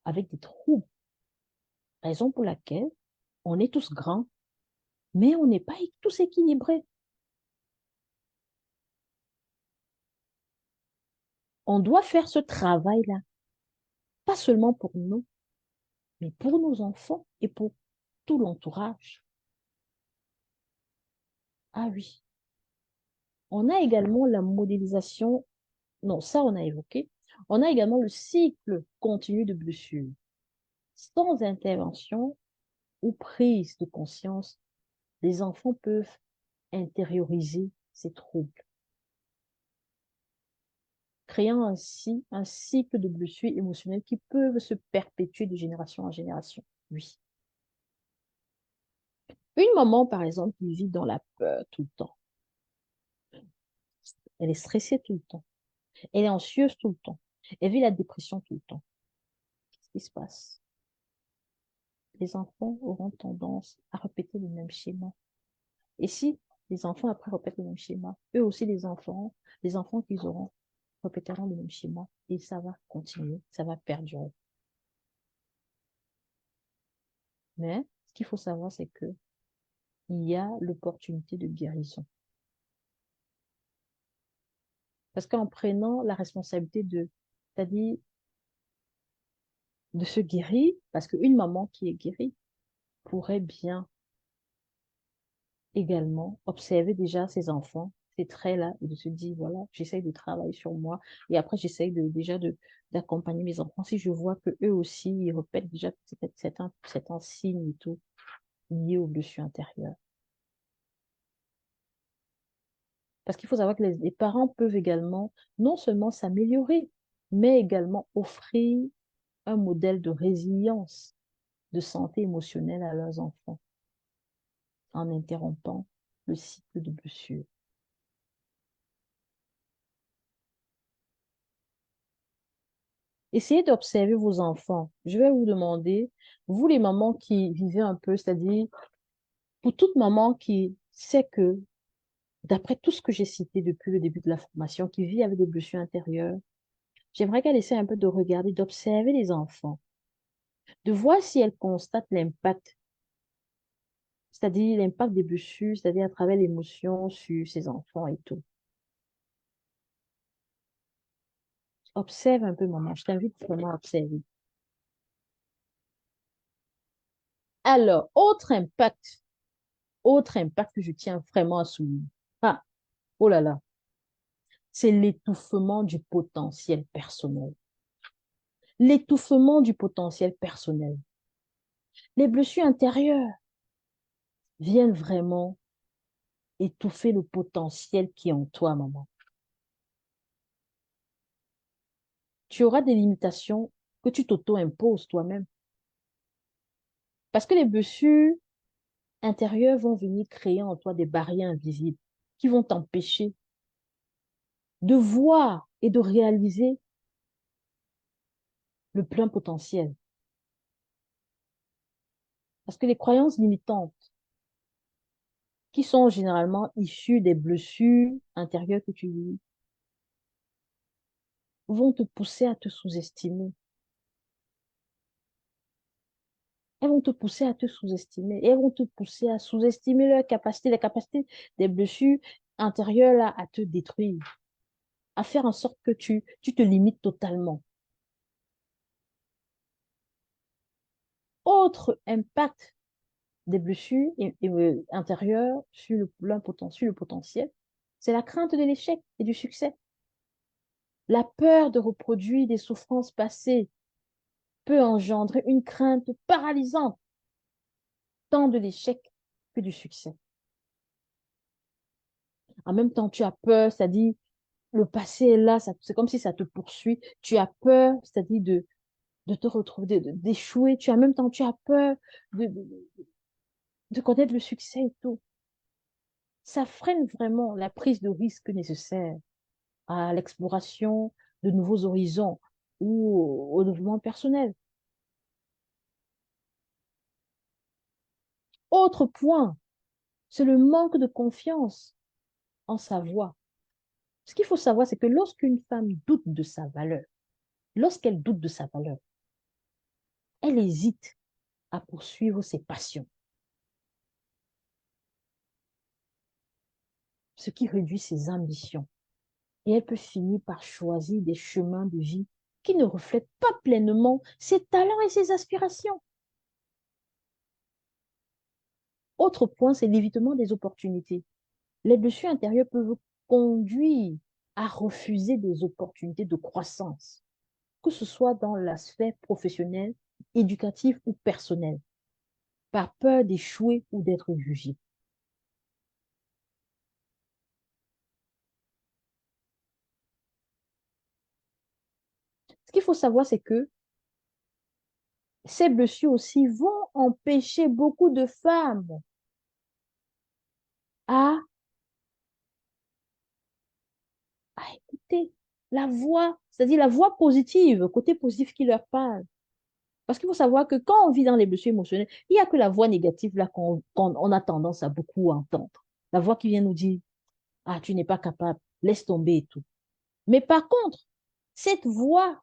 avec des troubles, raison pour laquelle on est tous grands, mais on n'est pas tous équilibrés. On doit faire ce travail-là, pas seulement pour nous, mais pour nos enfants et pour tout l'entourage. Ah oui, on a également la modélisation, non, ça on a évoqué, on a également le cycle continu de blessures. Sans intervention ou prise de conscience, les enfants peuvent intérioriser ces troubles, créant ainsi un cycle de blessures émotionnelles qui peuvent se perpétuer de génération en génération. Oui. Une maman, par exemple, qui vit dans la peur tout le temps, elle est stressée tout le temps, elle est anxieuse tout le temps, elle vit la dépression tout le temps. Qu'est-ce qui se passe? Les enfants auront tendance à répéter le même schéma. Et si les enfants après répètent le même schéma, eux aussi les enfants qu'ils auront répéteront le même schéma et ça va continuer, ça va perdurer. Mais ce qu'il faut savoir, c'est que il y a l'opportunité de guérison. Parce qu'en prenant la responsabilité de, c'est-à-dire de se guérir, parce qu'une maman qui est guérie pourrait bien également observer déjà ses enfants, ces traits-là, et de se dire, voilà, j'essaye de travailler sur moi, et après j'essaye déjà d'accompagner mes enfants. Si je vois que eux aussi, ils répètent déjà certains signes et tout, liés au blessures intérieures. Parce qu'il faut savoir que les parents peuvent également non seulement s'améliorer, mais également offrir un modèle de résilience, de santé émotionnelle à leurs enfants en interrompant le cycle de blessures. Essayez d'observer vos enfants. Je vais vous demander, vous les mamans qui vivez un peu, c'est-à-dire pour toute maman qui sait que, d'après tout ce que j'ai cité depuis le début de la formation, qui vit avec des blessures intérieures, j'aimerais qu'elle essaie un peu de regarder, d'observer les enfants, de voir si elle constate l'impact, c'est-à-dire l'impact des blessures, c'est-à-dire à travers l'émotion sur ses enfants et tout. Observe un peu, maman. Je t'invite vraiment à observer. Alors, autre impact que je tiens vraiment à souligner. Ah, oh là là, c'est l'étouffement du potentiel personnel. L'étouffement du potentiel personnel. Les blessures intérieures viennent vraiment étouffer le potentiel qui est en toi, maman. Tu auras des limitations que tu t'auto-imposes toi-même. Parce que les blessures intérieures vont venir créer en toi des barrières invisibles qui vont t'empêcher de voir et de réaliser le plein potentiel. Parce que les croyances limitantes, qui sont généralement issues des blessures intérieures que tu vis, vont te pousser à te sous-estimer. Elles vont te pousser à te sous-estimer et elles vont te pousser à sous-estimer leur capacité, la capacité des blessures intérieures là, à te détruire, à faire en sorte que tu te limites totalement. Autre impact des blessures intérieures sur sur le potentiel, c'est la crainte de l'échec et du succès. La peur de reproduire des souffrances passées peut engendrer une crainte paralysante, tant de l'échec que du succès. En même temps, tu as peur, c'est-à-dire le passé est là, c'est comme si ça te poursuit. Tu as peur, c'est-à-dire de te retrouver, d'échouer. En même temps, tu as peur de, de, de connaître le succès et tout. Ça freine vraiment la prise de risque nécessaire à l'exploration de nouveaux horizons ou au développement personnel. Autre point, c'est le manque de confiance en sa voix. Ce qu'il faut savoir, c'est que lorsqu'une femme doute de sa valeur, lorsqu'elle doute de sa valeur, elle hésite à poursuivre ses passions, ce qui réduit ses ambitions. Et elle peut finir par choisir des chemins de vie qui ne reflètent pas pleinement ses talents et ses aspirations. Autre point, c'est l'évitement des opportunités. Les blessures intérieures peuvent conduire à refuser des opportunités de croissance, que ce soit dans la sphère professionnelle, éducative ou personnelle, par peur d'échouer ou d'être jugé. Ce qu'il faut savoir, c'est que ces blessures aussi vont empêcher beaucoup de femmes à, à écouter la voix, c'est-à-dire la voix positive, côté positif qui leur parle. Parce qu'il faut savoir que quand on vit dans les blessures émotionnelles, il n'y a que la voix négative là qu'on a tendance à beaucoup entendre. La voix qui vient nous dire, ah, tu n'es pas capable, laisse tomber et tout. Mais par contre, cette voix,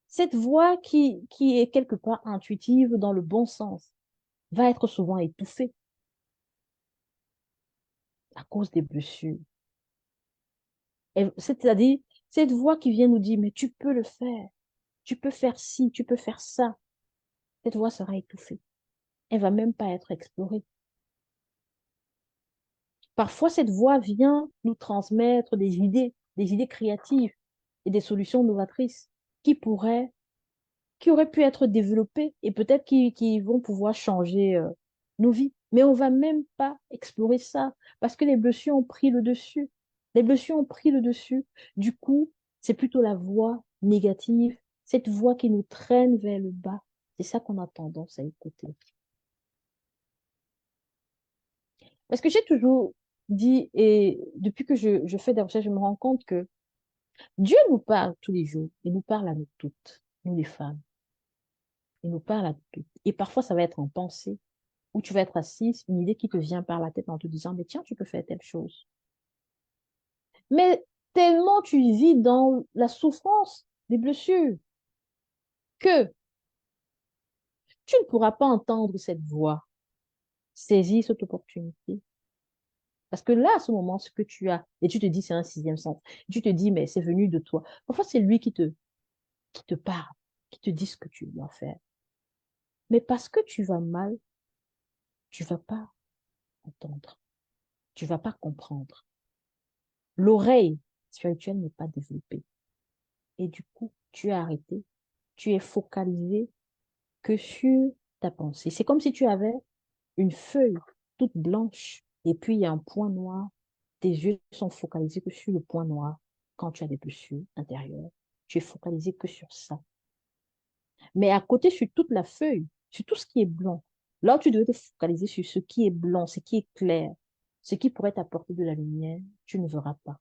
cette voix qui est quelque part intuitive dans le bon sens, va être souvent étouffée à cause des blessures. C'est-à-dire, cette voix qui vient nous dire, mais tu peux le faire. tu peux faire ci, tu peux faire ça. Cette voix sera étouffée. Elle va même pas être explorée. Parfois, cette voix vient nous transmettre des idées créatives et des solutions novatrices qui pourraient, qui auraient pu être développées et peut-être qui vont pouvoir changer nos vies. Mais on va même pas explorer ça parce que les blessures ont pris le dessus. Les blessures ont pris le dessus. Du coup, c'est plutôt la voix négative, cette voix qui nous traîne vers le bas. C'est ça qu'on a tendance à écouter. Parce que j'ai toujours dit, et depuis que je fais des recherches, je me rends compte que Dieu nous parle tous les jours. Il nous parle à nous toutes, nous les femmes. Il nous parle à nous toutes. Et parfois, ça va être en pensée, où tu vas être assise, une idée qui te vient par la tête en te disant, mais tiens, tu peux faire telle chose. Mais tellement tu vis dans la souffrance des blessures que tu ne pourras pas entendre cette voix, saisir cette opportunité. Parce que là, à ce moment, ce que tu as, et tu te dis, c'est un sixième sens, tu te dis, mais c'est venu de toi. Parfois, c'est lui qui te parle, qui te dit ce que tu dois faire. Mais parce que tu vas mal, tu vas pas entendre, tu vas pas comprendre. L'oreille spirituelle n'est pas développée. Et du coup, tu es arrêté, tu es focalisé que sur ta pensée. C'est comme si tu avais une feuille toute blanche et puis il y a un point noir. Tes yeux sont focalisés que sur le point noir quand tu as des blessures intérieures. Tu es focalisé que sur ça. Mais à côté, sur toute la feuille, sur tout ce qui est blanc, là où tu devais te focaliser sur ce qui est blanc, ce qui est clair, ce qui pourrait t'apporter de la lumière, tu ne verras pas.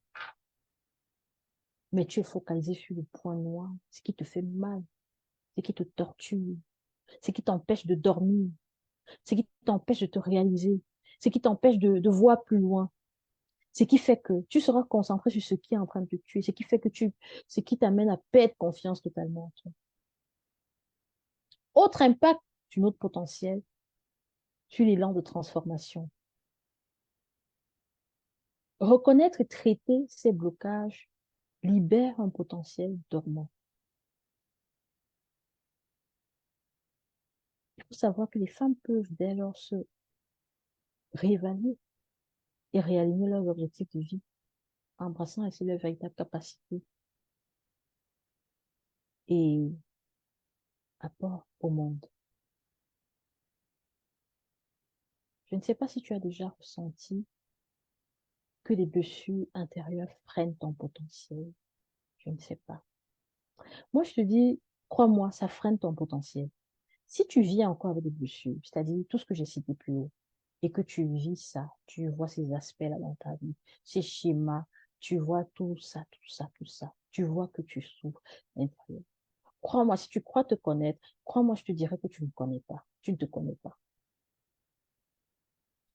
Mais tu es focalisé sur le point noir, ce qui te fait mal, ce qui te torture, ce qui t'empêche de dormir, ce qui t'empêche de te réaliser, ce qui t'empêche de voir plus loin, ce qui fait que tu seras concentré sur ce qui est en train de te tuer, ce qui fait que ce qui t'amène à perdre confiance totalement en toi. Autre impact d'une autre potentiel sur l'élan de transformation. Reconnaître et traiter ces blocages libère un potentiel dormant. Il faut savoir que les femmes peuvent dès lors se réévaluer et réaligner leurs objectifs de vie, embrassant ainsi leur véritable capacité et apport au monde. Je ne sais pas si tu as déjà ressenti que les blessures intérieures freinent ton potentiel. Je ne sais pas. Moi, je te dis, crois-moi, ça freine ton potentiel. Si tu vis encore avec des blessures, c'est-à-dire tout ce que j'ai cité plus haut, et que tu vis ça, tu vois ces aspects-là dans ta vie, ces schémas, tu vois tout ça, tout ça, tout ça, tu vois que tu souffres à l'intérieur. Crois-moi, si tu crois te connaître, crois-moi, je te dirais que tu ne connais pas, tu ne te connais pas.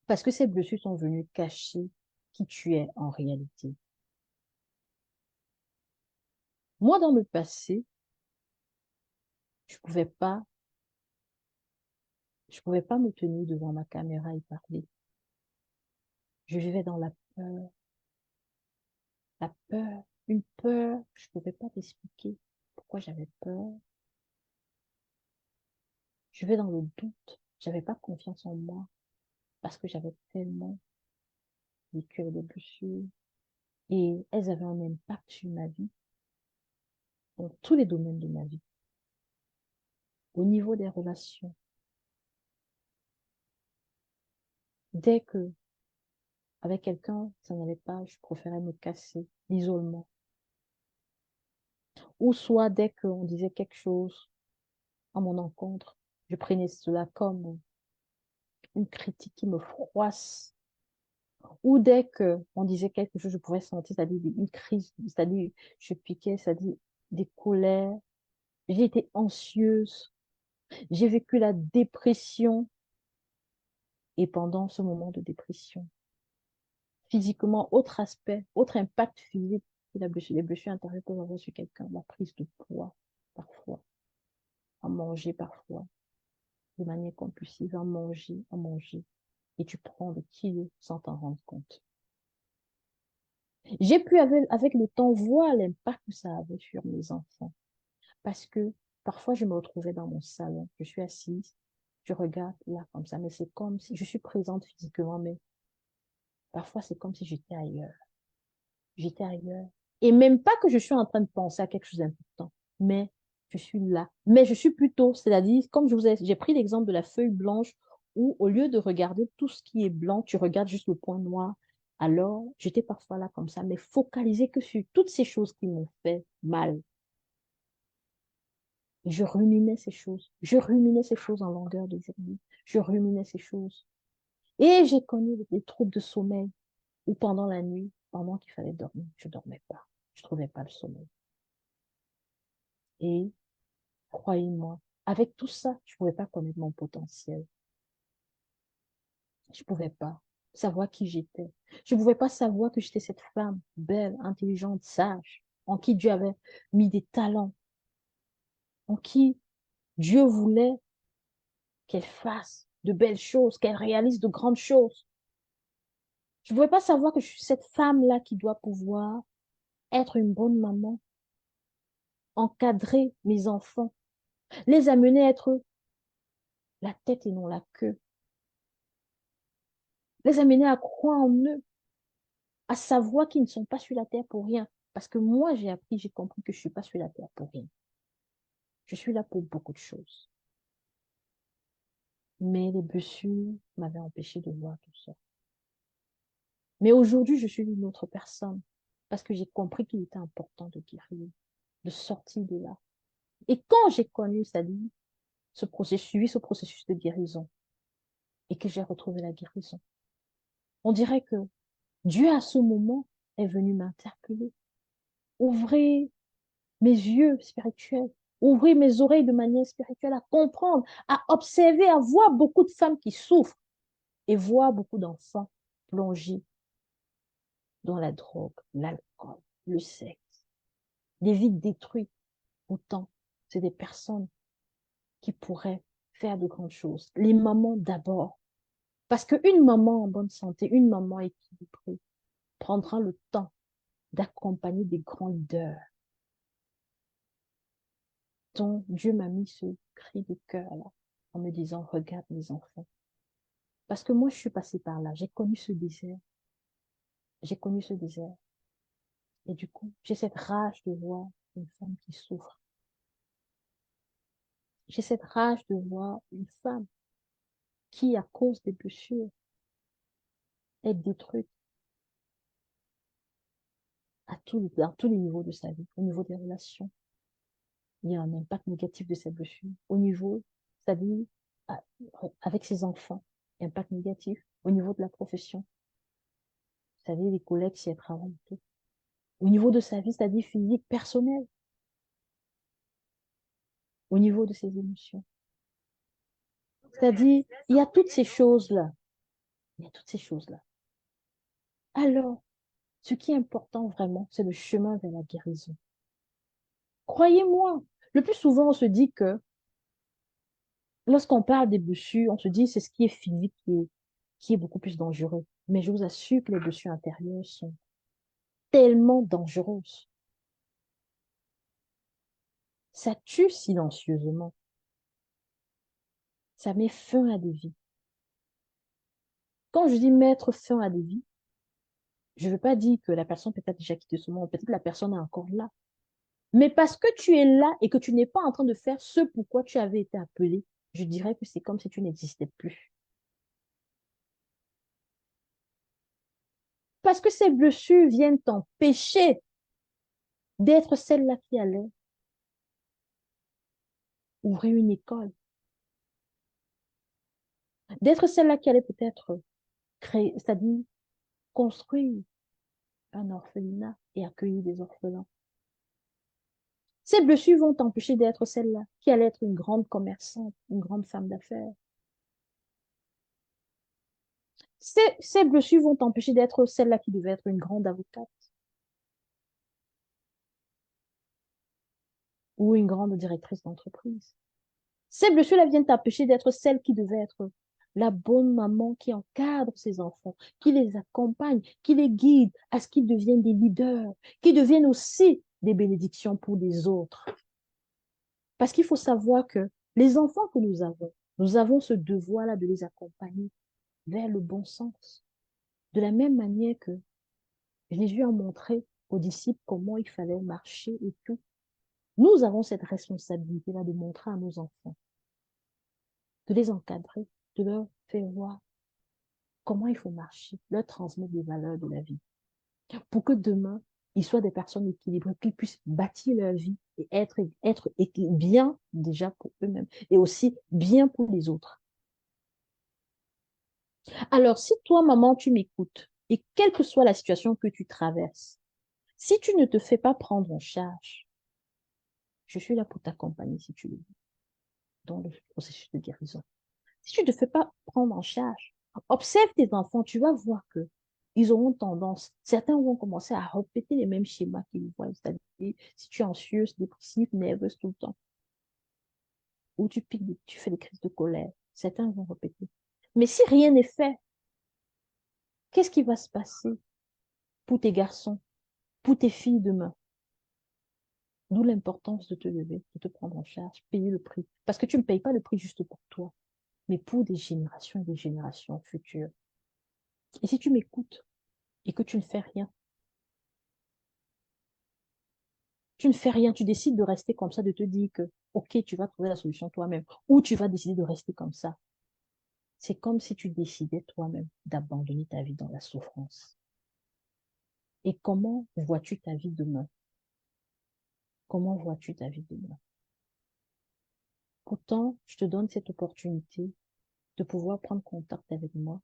Parce que ces blessures sont venues cacher qui tu es en réalité. Moi, dans le passé, je pouvais pas, je pouvais pas me tenir devant ma caméra et parler. Je vivais dans la peur, une peur, je pouvais pas t'expliquer pourquoi j'avais peur. Je vivais dans le doute, j'avais pas confiance en moi parce que j'avais tellement vécu des blessures et elles avaient un impact sur ma vie, dans tous les domaines de ma vie, au niveau des relations. Dès que avec quelqu'un, ça n'allait pas, je préférais me casser, l'isolement. Ou soit dès qu'on disait quelque chose à mon encontre, je prenais cela comme une critique qui me froisse. Ou dès qu'on disait quelque chose, je pouvais sentir, c'est-à-dire une crise, c'est-à-dire je piquais, c'est-à-dire des colères. J'ai été anxieuse, j'ai vécu la dépression et pendant ce moment de dépression, physiquement, autre aspect, autre impact physique que les blessures intérieures peuvent avoir sur quelqu'un, la prise de poids, parfois, à manger parfois, de manière compulsive, à manger, et tu prends des kilos sans t'en rendre compte. J'ai pu, avec le temps, voir l'impact que ça avait sur mes enfants. Parce que parfois, je me retrouvais dans mon salon, je suis assise, je regarde là comme ça, mais c'est comme si je suis présente physiquement, mais parfois c'est comme si j'étais ailleurs. J'étais ailleurs. Et même pas que je suis en train de penser à quelque chose d'important, mais je suis là. Mais je suis plutôt, c'est-à-dire, comme j'ai pris l'exemple de la feuille blanche, où au lieu de regarder tout ce qui est blanc, tu regardes juste le point noir. Alors, j'étais parfois là comme ça, mais focalisée que sur toutes ces choses qui m'ont fait mal. Et je ruminais ces choses. Je ruminais ces choses en longueur de journée. Je ruminais ces choses. Et j'ai connu des troubles de sommeil où pendant la nuit, pendant qu'il fallait dormir, je dormais pas. Je trouvais pas le sommeil. Et croyez-moi, avec tout ça, je pouvais pas connaître mon potentiel. Je pouvais pas savoir qui j'étais. Je pouvais pas savoir que j'étais cette femme belle, intelligente, sage, en qui Dieu avait mis des talents, en qui Dieu voulait qu'elle fasse de belles choses, qu'elle réalise de grandes choses. Je ne pouvais pas savoir que je suis cette femme-là qui doit pouvoir être une bonne maman, encadrer mes enfants, les amener à être la tête et non la queue, les amener à croire en eux, à savoir qu'ils ne sont pas sur la terre pour rien. Parce que moi, j'ai appris, j'ai compris que je ne suis pas sur la terre pour rien. Je suis là pour beaucoup de choses. Mais les blessures m'avaient empêché de voir tout ça. Mais aujourd'hui, je suis une autre personne parce que j'ai compris qu'il était important de guérir, de sortir de là. Et quand j'ai connu, c'est-à-dire suivi ce processus de guérison et que j'ai retrouvé la guérison, on dirait que Dieu, à ce moment, est venu m'interpeller, ouvrir mes yeux spirituels, ouvrir mes oreilles de manière spirituelle, à comprendre, à observer, à voir beaucoup de femmes qui souffrent et voir beaucoup d'enfants plongés dans la drogue, l'alcool, le sexe, des vies détruites. Pourtant, c'est des personnes qui pourraient faire de grandes choses. Les mamans d'abord. Parce qu'une maman en bonne santé, une maman équilibrée, prendra le temps d'accompagner des grands leaders dont Dieu m'a mis ce cri de cœur là, en me disant, regarde mes enfants. Parce que moi, je suis passée par là, j'ai connu ce désert, j'ai connu ce désert. Et du coup, j'ai cette rage de voir une femme qui souffre. J'ai cette rage de voir une femme qui, à cause des blessures, est détruite dans tous les niveaux de sa vie, au niveau des relations. Il y a un impact négatif de ces blessures. Au niveau, c'est-à-dire avec ses enfants, impact négatif. Au niveau de la profession, c'est-à-dire les collègues si elle travaille et tout. Au niveau de sa vie, c'est-à-dire physique, personnelle. Au niveau de ses émotions. C'est-à-dire, il y a toutes ces choses-là. Il y a toutes ces choses-là. Alors, ce qui est important vraiment, c'est le chemin vers la guérison. Croyez-moi, le plus souvent, on se dit que lorsqu'on parle des blessures, on se dit c'est ce qui est physique qui est beaucoup plus dangereux. Mais je vous assure que les blessures intérieures sont tellement dangereuses. Ça tue silencieusement. Ça met fin à des vies. Quand je dis mettre fin à des vies, je ne veux pas dire que la personne peut être déjà quitté ce monde, peut-être la personne est encore là. Mais parce que tu es là et que tu n'es pas en train de faire ce pourquoi tu avais été appelé, je dirais que c'est comme si tu n'existais plus. Parce que ces blessures viennent t'empêcher d'être celle-là qui allait ouvrir une école, d'être celle-là qui allait peut-être créer, c'est-à-dire construire un orphelinat et accueillir des orphelins. Ces blessures vont t'empêcher d'être celle-là qui allait être une grande commerçante, une grande femme d'affaires. Ces blessures vont t'empêcher d'être celle-là qui devait être une grande avocate ou une grande directrice d'entreprise. Ces blessures-là viennent t'empêcher d'être celle qui devait être la bonne maman qui encadre ses enfants, qui les accompagne, qui les guide à ce qu'ils deviennent des leaders, qui deviennent aussi des bénédictions pour les autres. Parce qu'il faut savoir que les enfants que nous avons ce devoir-là de les accompagner vers le bon sens. De la même manière que Jésus a montré aux disciples comment il fallait marcher et tout. Nous avons cette responsabilité-là de montrer à nos enfants, de les encadrer, de leur faire voir comment il faut marcher, leur transmettre les valeurs de la vie, pour que demain, ils soient des personnes équilibrées, qu'ils puissent bâtir leur vie et être bien déjà pour eux-mêmes et aussi bien pour les autres. Alors, si toi, maman, tu m'écoutes, et quelle que soit la situation que tu traverses, si tu ne te fais pas prendre en charge, je suis là pour t'accompagner si tu le veux, dans le processus de guérison. Si tu ne te fais pas prendre en charge, observe tes enfants, tu vas voir que ils auront tendance, certains vont commencer à répéter les mêmes schémas qu'ils voient, c'est-à-dire si tu es anxieuse, dépressive, nerveuse tout le temps, ou tu piques, tu fais des crises de colère, certains vont répéter. Mais si rien n'est fait, qu'est-ce qui va se passer pour tes garçons, pour tes filles demain? D'où l'importance de te lever, de te prendre en charge, payer le prix. Parce que tu ne payes pas le prix juste pour toi, mais pour des générations et des générations futures. Et si tu m'écoutes et que tu ne fais rien, tu décides de rester comme ça, de te dire que, OK, tu vas trouver la solution toi-même, ou tu vas décider de rester comme ça. C'est comme si tu décidais toi-même d'abandonner ta vie dans la souffrance. Et comment vois-tu ta vie demain? Comment vois-tu ta vie demain? Pourtant, je te donne cette opportunité de pouvoir prendre contact avec moi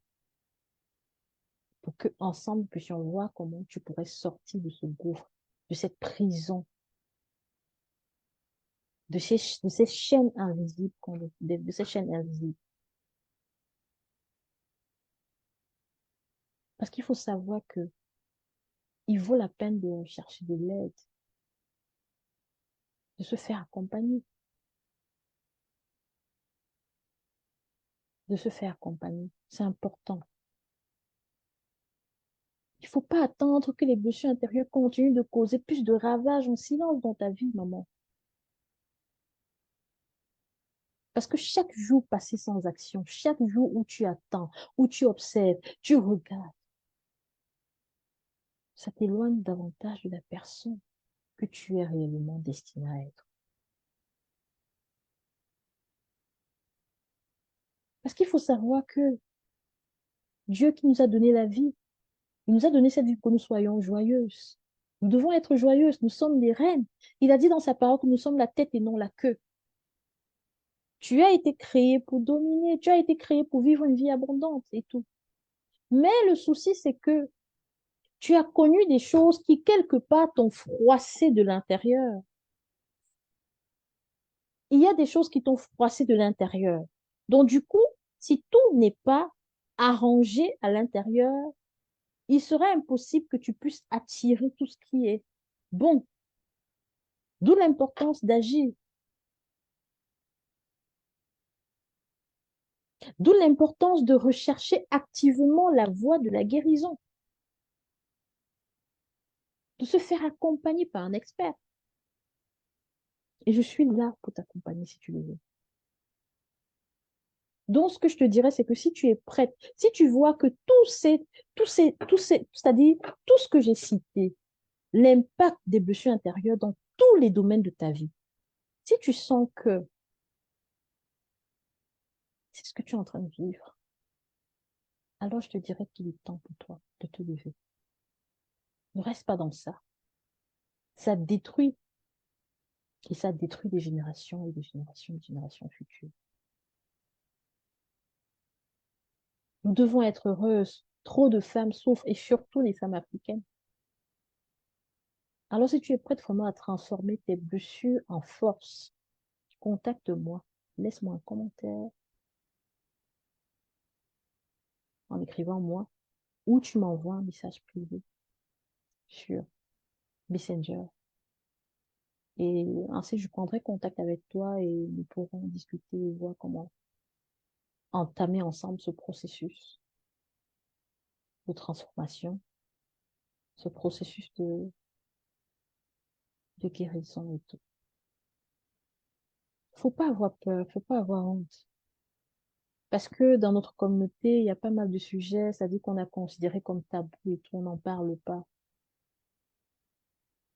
pour que ensemble nous puissions voir comment tu pourrais sortir de ce gouffre, de cette prison, de ces chaînes invisibles, de ces chaînes invisibles. Parce qu'il faut savoir que il vaut la peine de chercher de l'aide, de se faire accompagner, de se faire accompagner. C'est important. Il ne faut pas attendre que les blessures intérieures continuent de causer plus de ravages en silence dans ta vie, maman. Parce que chaque jour passé sans action, chaque jour où tu attends, où tu observes, tu regardes, ça t'éloigne davantage de la personne que tu es réellement destiné à être. Parce qu'il faut savoir que Dieu qui nous a donné la vie, il nous a donné cette vie pour que nous soyons joyeuses. Nous devons être joyeuses, nous sommes des reines. Il a dit dans sa parole que nous sommes la tête et non la queue. Tu as été créé pour dominer, tu as été créé pour vivre une vie abondante et tout. Mais le souci, c'est que tu as connu des choses qui, quelque part, t'ont froissé de l'intérieur. Il y a des choses qui t'ont froissé de l'intérieur. Donc, du coup, si tout n'est pas arrangé à l'intérieur, il serait impossible que tu puisses attirer tout ce qui est bon. D'où l'importance d'agir. D'où l'importance de rechercher activement la voie de la guérison, de se faire accompagner par un expert. Et je suis là pour t'accompagner si tu le veux. Donc, ce que je te dirais, c'est que si tu es prête, si tu vois que c'est-à-dire tout ce que j'ai cité, l'impact des blessures intérieures dans tous les domaines de ta vie, si tu sens que c'est ce que tu es en train de vivre, alors je te dirais qu'il est temps pour toi de te lever. Ne reste pas dans ça. Ça détruit et ça détruit des générations et des générations et des générations futures. Nous devons être heureuses. Trop de femmes souffrent et surtout les femmes africaines. Alors, si tu es prête vraiment à transformer tes blessures en force, contacte-moi. Laisse-moi un commentaire en écrivant moi ou tu m'envoies un message privé sur Messenger. Et ainsi, je prendrai contact avec toi et nous pourrons discuter et voir comment entamer ensemble ce processus de transformation, ce processus de guérison et tout. faut pas avoir peur, faut pas avoir honte. Parce que dans notre communauté, il y a pas mal de sujets, ça dit qu'on a considéré comme tabou et tout, on n'en parle pas.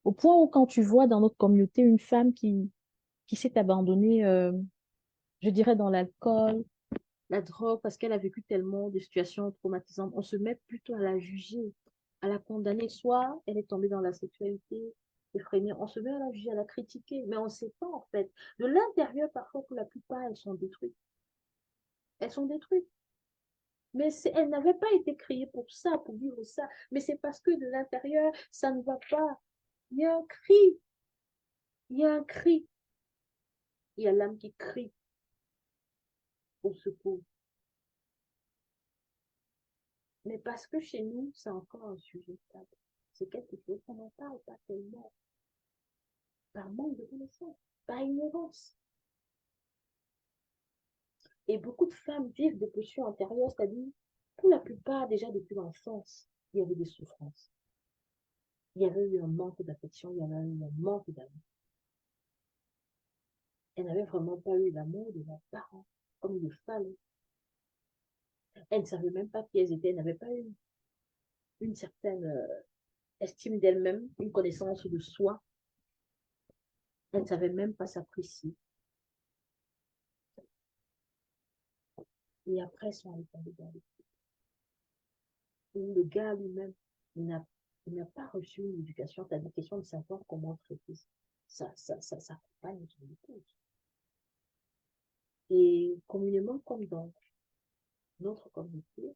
Au point où quand tu vois dans notre communauté une femme qui s'est abandonnée, je dirais, dans l'alcool, la drogue, parce qu'elle a vécu tellement de situations traumatisantes, on se met plutôt à la juger, à la condamner. Soit elle est tombée dans la sexualité effrénée, on se met à la juger, à la critiquer, mais on ne sait pas en fait. De l'intérieur, parfois, pour la plupart, elles sont détruites. Elles sont détruites. Mais elles n'avaient pas été créées pour ça, pour vivre ça. Mais c'est parce que de l'intérieur, ça ne va pas. Il y a un cri, il y a un cri. Il y a l'âme qui crie au secours. Mais parce que chez nous, c'est encore un sujet tabou. C'est quelque chose qu'on n'en parle pas tellement. Par manque de connaissances, par ignorance. Et beaucoup de femmes vivent des pulsions intérieures, c'est-à-dire, pour la plupart, déjà depuis l'enfance, il y avait des souffrances. Il y avait eu un manque d'affection, il y avait eu un manque d'amour. Elles n'avaient vraiment pas eu l'amour de leurs parents, comme il fallait. Elles ne savaient même pas qui elles étaient, elles n'avaient pas eu une certaine estime d'elles-mêmes, une connaissance de soi. Elles ne savaient même pas s'apprécier. Et après, elles sont allées tomber dans les où le gars lui-même n'a pas reçu une éducation, tu as des questions de savoir comment traiter ça accompagne son épouse. Et communément, comme dans notre communauté,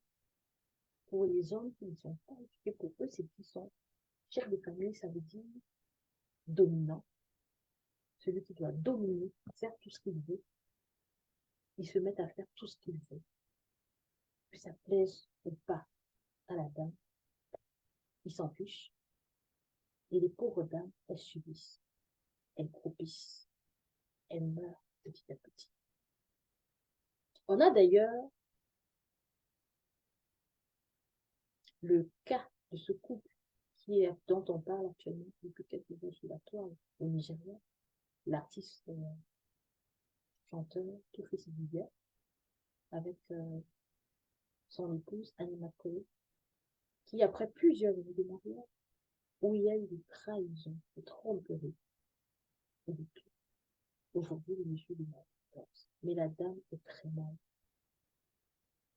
pour les hommes qui ne sont pas éduqués, pour eux, c'est qu'ils sont chefs de famille, ça veut dire dominant, celui qui doit dominer, faire tout ce qu'il veut. Ils se mettent à faire tout ce qu'il veut. Puis ça plaise ou pas à la dame, ils s'en fichent. Et les pauvres dames, elles subissent, elles croupissent, elles meurent petit à petit. On a d'ailleurs le cas de ce couple dont on parle actuellement depuis quelques jours sur la toile au Nigeria, l'artiste chanteur Toufik Sidibé avec son épouse Annie McCoy, qui après plusieurs années de mariage, où il y a eu des trahisons, des tromperies, et des tout. Aujourd'hui, le monsieur est mort. Mais la dame est très mal.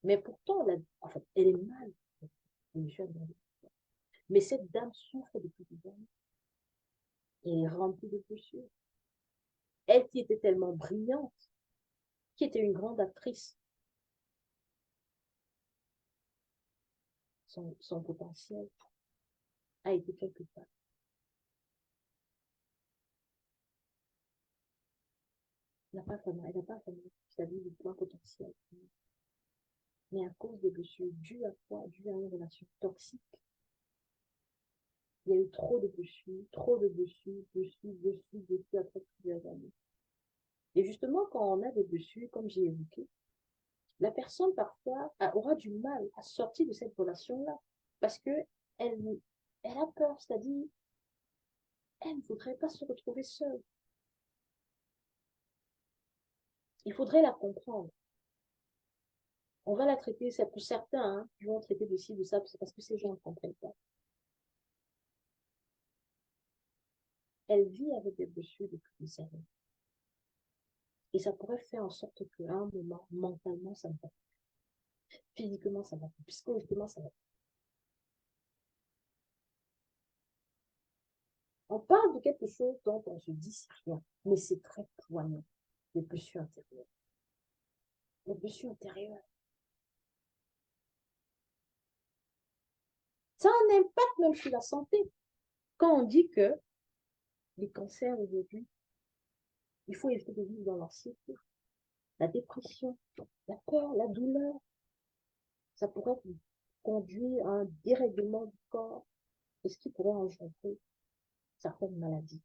Mais pourtant, en fait, elle est mal. Le monsieur a demandé. Mais cette dame souffre depuis des années. Elle est remplie de blessures. Elle qui était tellement brillante, qui était une grande actrice, son potentiel a été quelque part. Elle n'a pas vraiment, c'est-à-dire le point potentiel. Mais à cause des blessures, dû à quoi? Dû à une relation toxique. Il y a eu trop de blessures après plusieurs années. Et justement, quand on a des blessures, comme j'ai évoqué, la personne parfois aura du mal à sortir de cette relation-là parce que elle, elle a peur, c'est-à-dire elle ne voudrait pas se retrouver seule. Il faudrait la comprendre. On va la traiter, c'est pour certains, hein, qui vont traiter de ci, de ça, c'est parce que ces gens ne comprennent pas. Elle vit avec des blessures depuis des années. Et ça pourrait faire en sorte qu'à un moment, mentalement, ça ne va pas. Physiquement, ça ne va pas. Psychologiquement, ça ne va pas. On parle de quelque chose dont on se dit c'est rien, mais c'est très poignant. Les blessures intérieures. Les blessures intérieures. Ça a un impact même sur la santé. Quand on dit que les cancers aujourd'hui, il faut éviter de vivre dans l'anxiété, la dépression, la peur, la douleur, ça pourrait conduire à un dérèglement du corps et ce qui pourrait engendrer certaines maladies.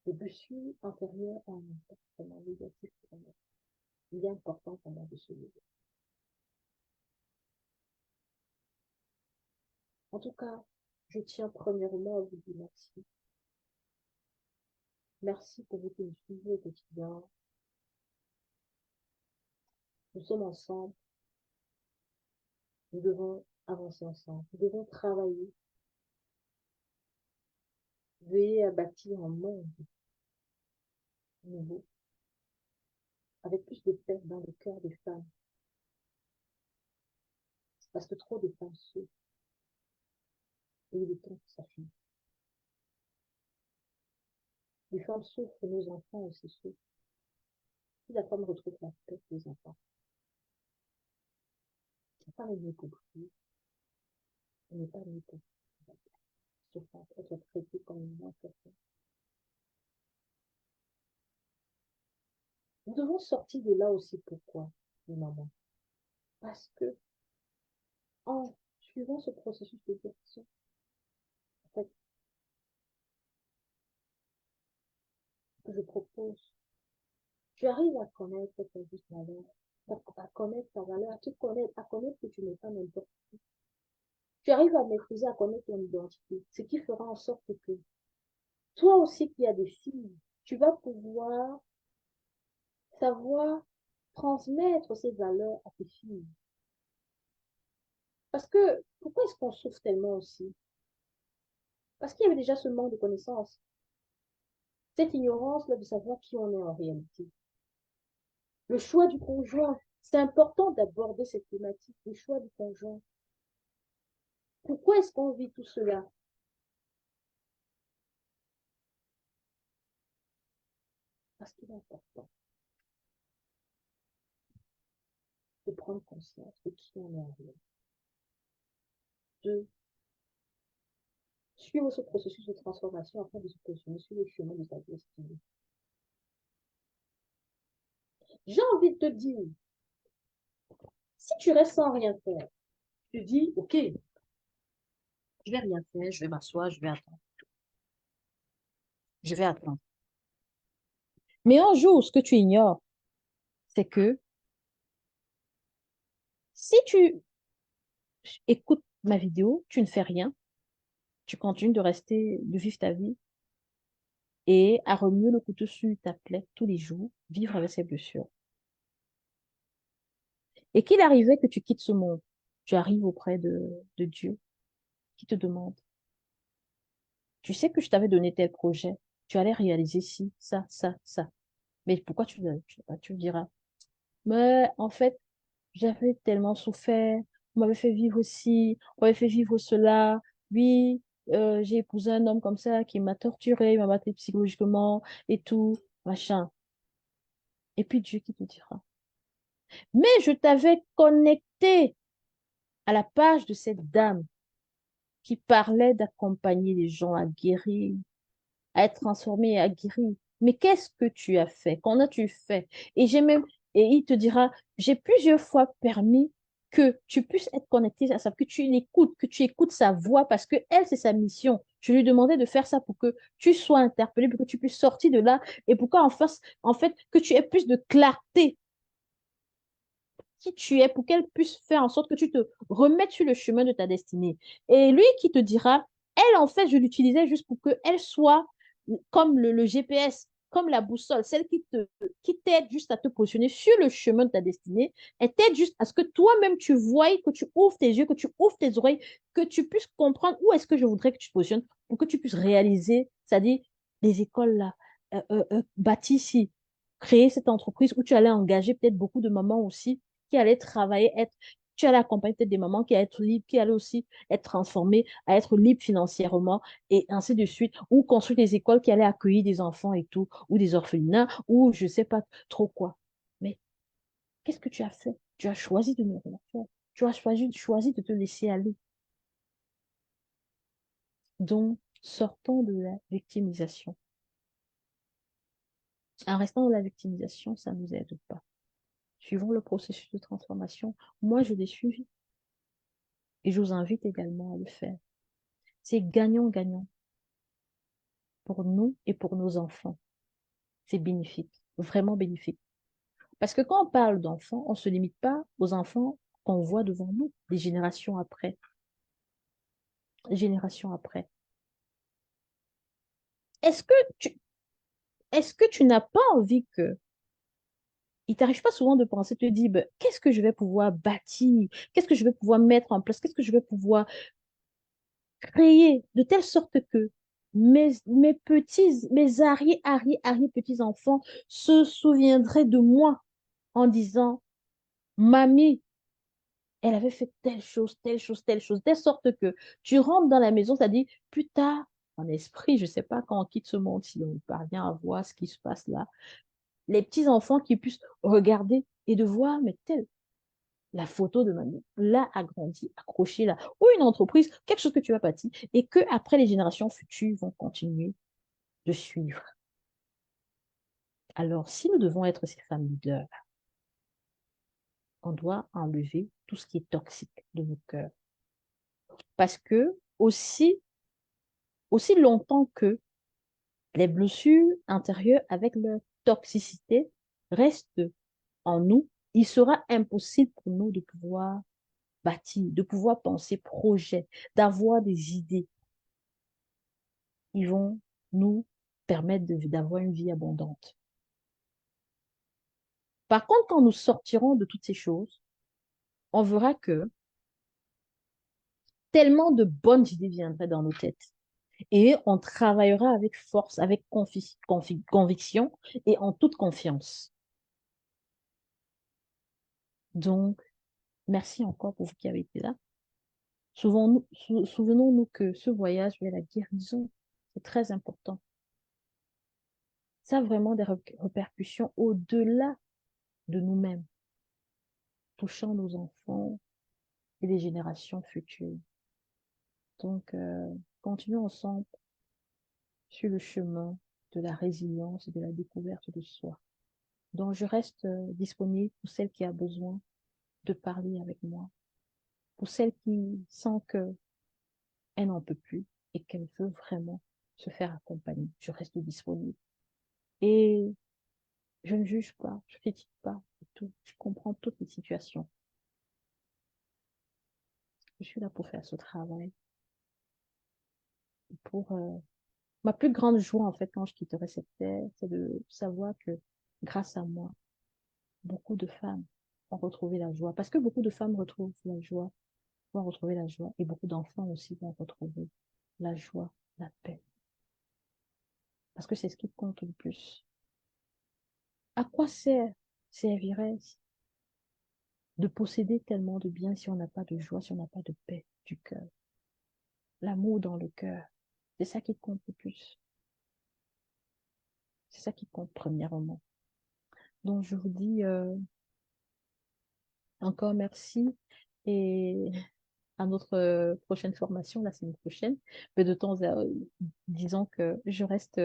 Les blessures antérieures ont un impact vraiment négatif pour nous. Il est important pour moi de se lever. En tout cas, Je tiens premièrement à vous dire merci. Merci pour vous que vous suivez au quotidien. Nous sommes ensemble. Nous devons avancer ensemble. Nous devons travailler, veiller à bâtir un monde nouveau, avec plus de paix dans le cœur des femmes. Parce que trop de femmes souffrent. Et il est temps que ça finisse. Les femmes souffrent, nos enfants aussi souffrent. Si la femme retrouve la paix des enfants, la femme est mieux comprise, elle n'est pas mieux comprise. Sauf à être traitée comme une autre personne. Nous devons sortir de là aussi. Pourquoi, les mamans? Parce que en suivant ce processus de guérison, en fait, que je propose, tu arrives à connaître ta juste valeur, à connaître ta valeur, à connaître que tu n'es pas n'importe qui. Tu arrives à maîtriser, à connaître ton identité, ce qui fera en sorte que toi aussi qui as des filles, tu vas pouvoir savoir transmettre ces valeurs à tes filles. Parce que, pourquoi est-ce qu'on souffre tellement aussi? Parce qu'il y avait déjà ce manque de connaissances, cette ignorance-là de savoir qui on est en réalité. Le choix du conjoint, c'est important d'aborder cette thématique, le choix du conjoint. Pourquoi est-ce qu'on vit tout cela? Parce qu'il est important de prendre conscience de qui on est en réalité, de suivre ce processus de transformation afin de se positionner sur le chemin de sa destinée. J'ai envie de te dire, si tu restes sans rien faire, tu dis, OK, je vais rien faire, je vais m'asseoir, je vais attendre. Je vais attendre. Mais un jour, ce que tu ignores, c'est que si tu écoutes ma vidéo, tu ne fais rien, tu continues de rester, de vivre ta vie et à remuer le couteau sur ta plaie tous les jours, vivre avec ces blessures. Et qu'il arrivait que tu quittes ce monde, tu arrives auprès de Dieu qui te demande, tu sais que je t'avais donné tel projet, tu allais réaliser ci, ça, ça. Mais pourquoi tu me diras, mais en fait, j'avais tellement souffert, on m'avait fait vivre ci, on m'avait fait vivre cela. Oui, j'ai épousé un homme comme ça qui m'a torturé, il m'a battu psychologiquement et tout, machin. Et puis Dieu qui te dira, mais je t'avais connecté à la page de cette dame qui parlait d'accompagner les gens à guérir, à être transformés et à guérir. Mais qu'est-ce que tu as fait? Qu'en as-tu fait? Et j'ai même, et il te dira, j'ai plusieurs fois permis que tu puisses être connecté à ça, que tu écoutes sa voix, parce que elle, c'est sa mission. Je lui demandais de faire ça pour que tu sois interpellé, pour que tu puisses sortir de là, et pour en fait, que tu aies plus de clarté qui tu es, pour qu'elle puisse faire en sorte que tu te remettes sur le chemin de ta destinée. Et lui qui te dira, elle, en fait, je l'utilisais juste pour qu'elle soit comme le GPS, comme la boussole, celle qui t'aide juste à te positionner sur le chemin de ta destinée. Elle t'aide juste à ce que toi-même tu voies, que tu ouvres tes yeux, que tu ouvres tes oreilles, que tu puisses comprendre où est-ce que je voudrais que tu te positionnes pour que tu puisses réaliser, c'est-à-dire les écoles là, bâties ici, créer cette entreprise où tu allais engager peut-être beaucoup de mamans aussi qui allaient travailler, tu allais accompagner peut-être des mamans qui allaient être libres, qui allaient aussi être transformées, à être libres financièrement et ainsi de suite, ou construire des écoles qui allaient accueillir des enfants et tout, ou des orphelinats, ou je ne sais pas trop quoi. Mais qu'est-ce que tu as fait? Tu as choisi de ne rien faire. Tu as choisi de te laisser aller. Donc, sortons de la victimisation. En restant dans la victimisation, ça ne nous aide pas. Suivons le processus de transformation. Moi, je l'ai suivi et je vous invite également à le faire. C'est gagnant-gagnant pour nous et pour nos enfants. C'est bénéfique, vraiment bénéfique. Parce que quand on parle d'enfants, on ne se limite pas aux enfants qu'on voit devant nous, des générations après. génération après. Est-ce que tu, est-ce que tu n'as pas envie que, il t'arrive pas souvent de penser, te dire, ben, qu'est-ce que je vais pouvoir bâtir? Qu'est-ce que je vais pouvoir mettre en place? Qu'est-ce que je vais pouvoir créer de telle sorte que mes petits-enfants se souviendraient de moi en disant, mamie, elle avait fait telle chose, telle chose, telle chose, telle sorte que tu rentres dans la maison, ça dit, plus tard, en esprit, je ne sais pas quand on quitte ce monde, si on parvient à voir ce qui se passe là, les petits-enfants qui puissent regarder et de voir, mais telle, la photo de mamie, là, agrandie, accrochée là, ou une entreprise, quelque chose que tu as bâti, et que après les générations futures vont continuer de suivre. Alors, si nous devons être ces femmes leaders, on doit enlever tout ce qui est toxique de nos cœurs. Parce que aussi longtemps que les blessures intérieures avec leur toxicité restent en nous, il sera impossible pour nous de pouvoir bâtir, de pouvoir penser projet, d'avoir des idées qui vont nous permettre d'avoir une vie abondante. Par contre, quand nous sortirons de toutes ces choses, on verra que tellement de bonnes idées viendraient dans nos têtes. Et on travaillera avec force, avec conviction et en toute confiance. Donc, merci encore pour vous qui avez été là. Souvenons-nous que ce voyage vers la guérison, c'est très important. Ça a vraiment des répercussions au-delà de nous-mêmes, touchant nos enfants et les générations futures. Donc, continuons ensemble sur le chemin de la résilience et de la découverte de soi. Donc, je reste disponible pour celle qui a besoin de parler avec moi, pour celle qui sent qu'elle n'en peut plus et qu'elle veut vraiment se faire accompagner. Je reste disponible. Et je ne juge pas, je ne critique pas tout. Je comprends toutes les situations. Je suis là pour faire ce travail. Pour ma plus grande joie, en fait, quand je quitterai cette terre, c'est de savoir que grâce à moi, beaucoup de femmes ont retrouvé la joie. Parce que beaucoup de femmes retrouvent la joie, vont retrouver la joie, et beaucoup d'enfants aussi vont retrouver la joie, la paix. Parce que c'est ce qui compte le plus. À quoi servirait de posséder tellement de biens si on n'a pas de joie, si on n'a pas de paix du cœur? L'amour dans le cœur, c'est ça qui compte le plus. C'est ça qui compte premièrement. Donc, je vous dis encore merci et à notre prochaine formation la semaine prochaine. Mais de temps à disons que je reste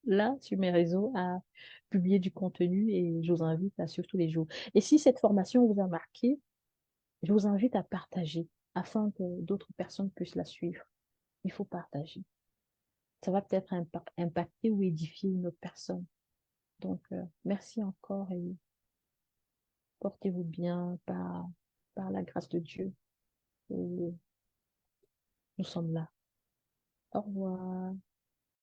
là sur mes réseaux à publier du contenu et je vous invite à suivre tous les jours. Et si cette formation vous a marqué, je vous invite à partager afin que d'autres personnes puissent la suivre. Il faut partager. Ça va peut-être impacter ou édifier une autre personne. Donc, merci encore et portez-vous bien par la grâce de Dieu. Et nous sommes là. Au revoir.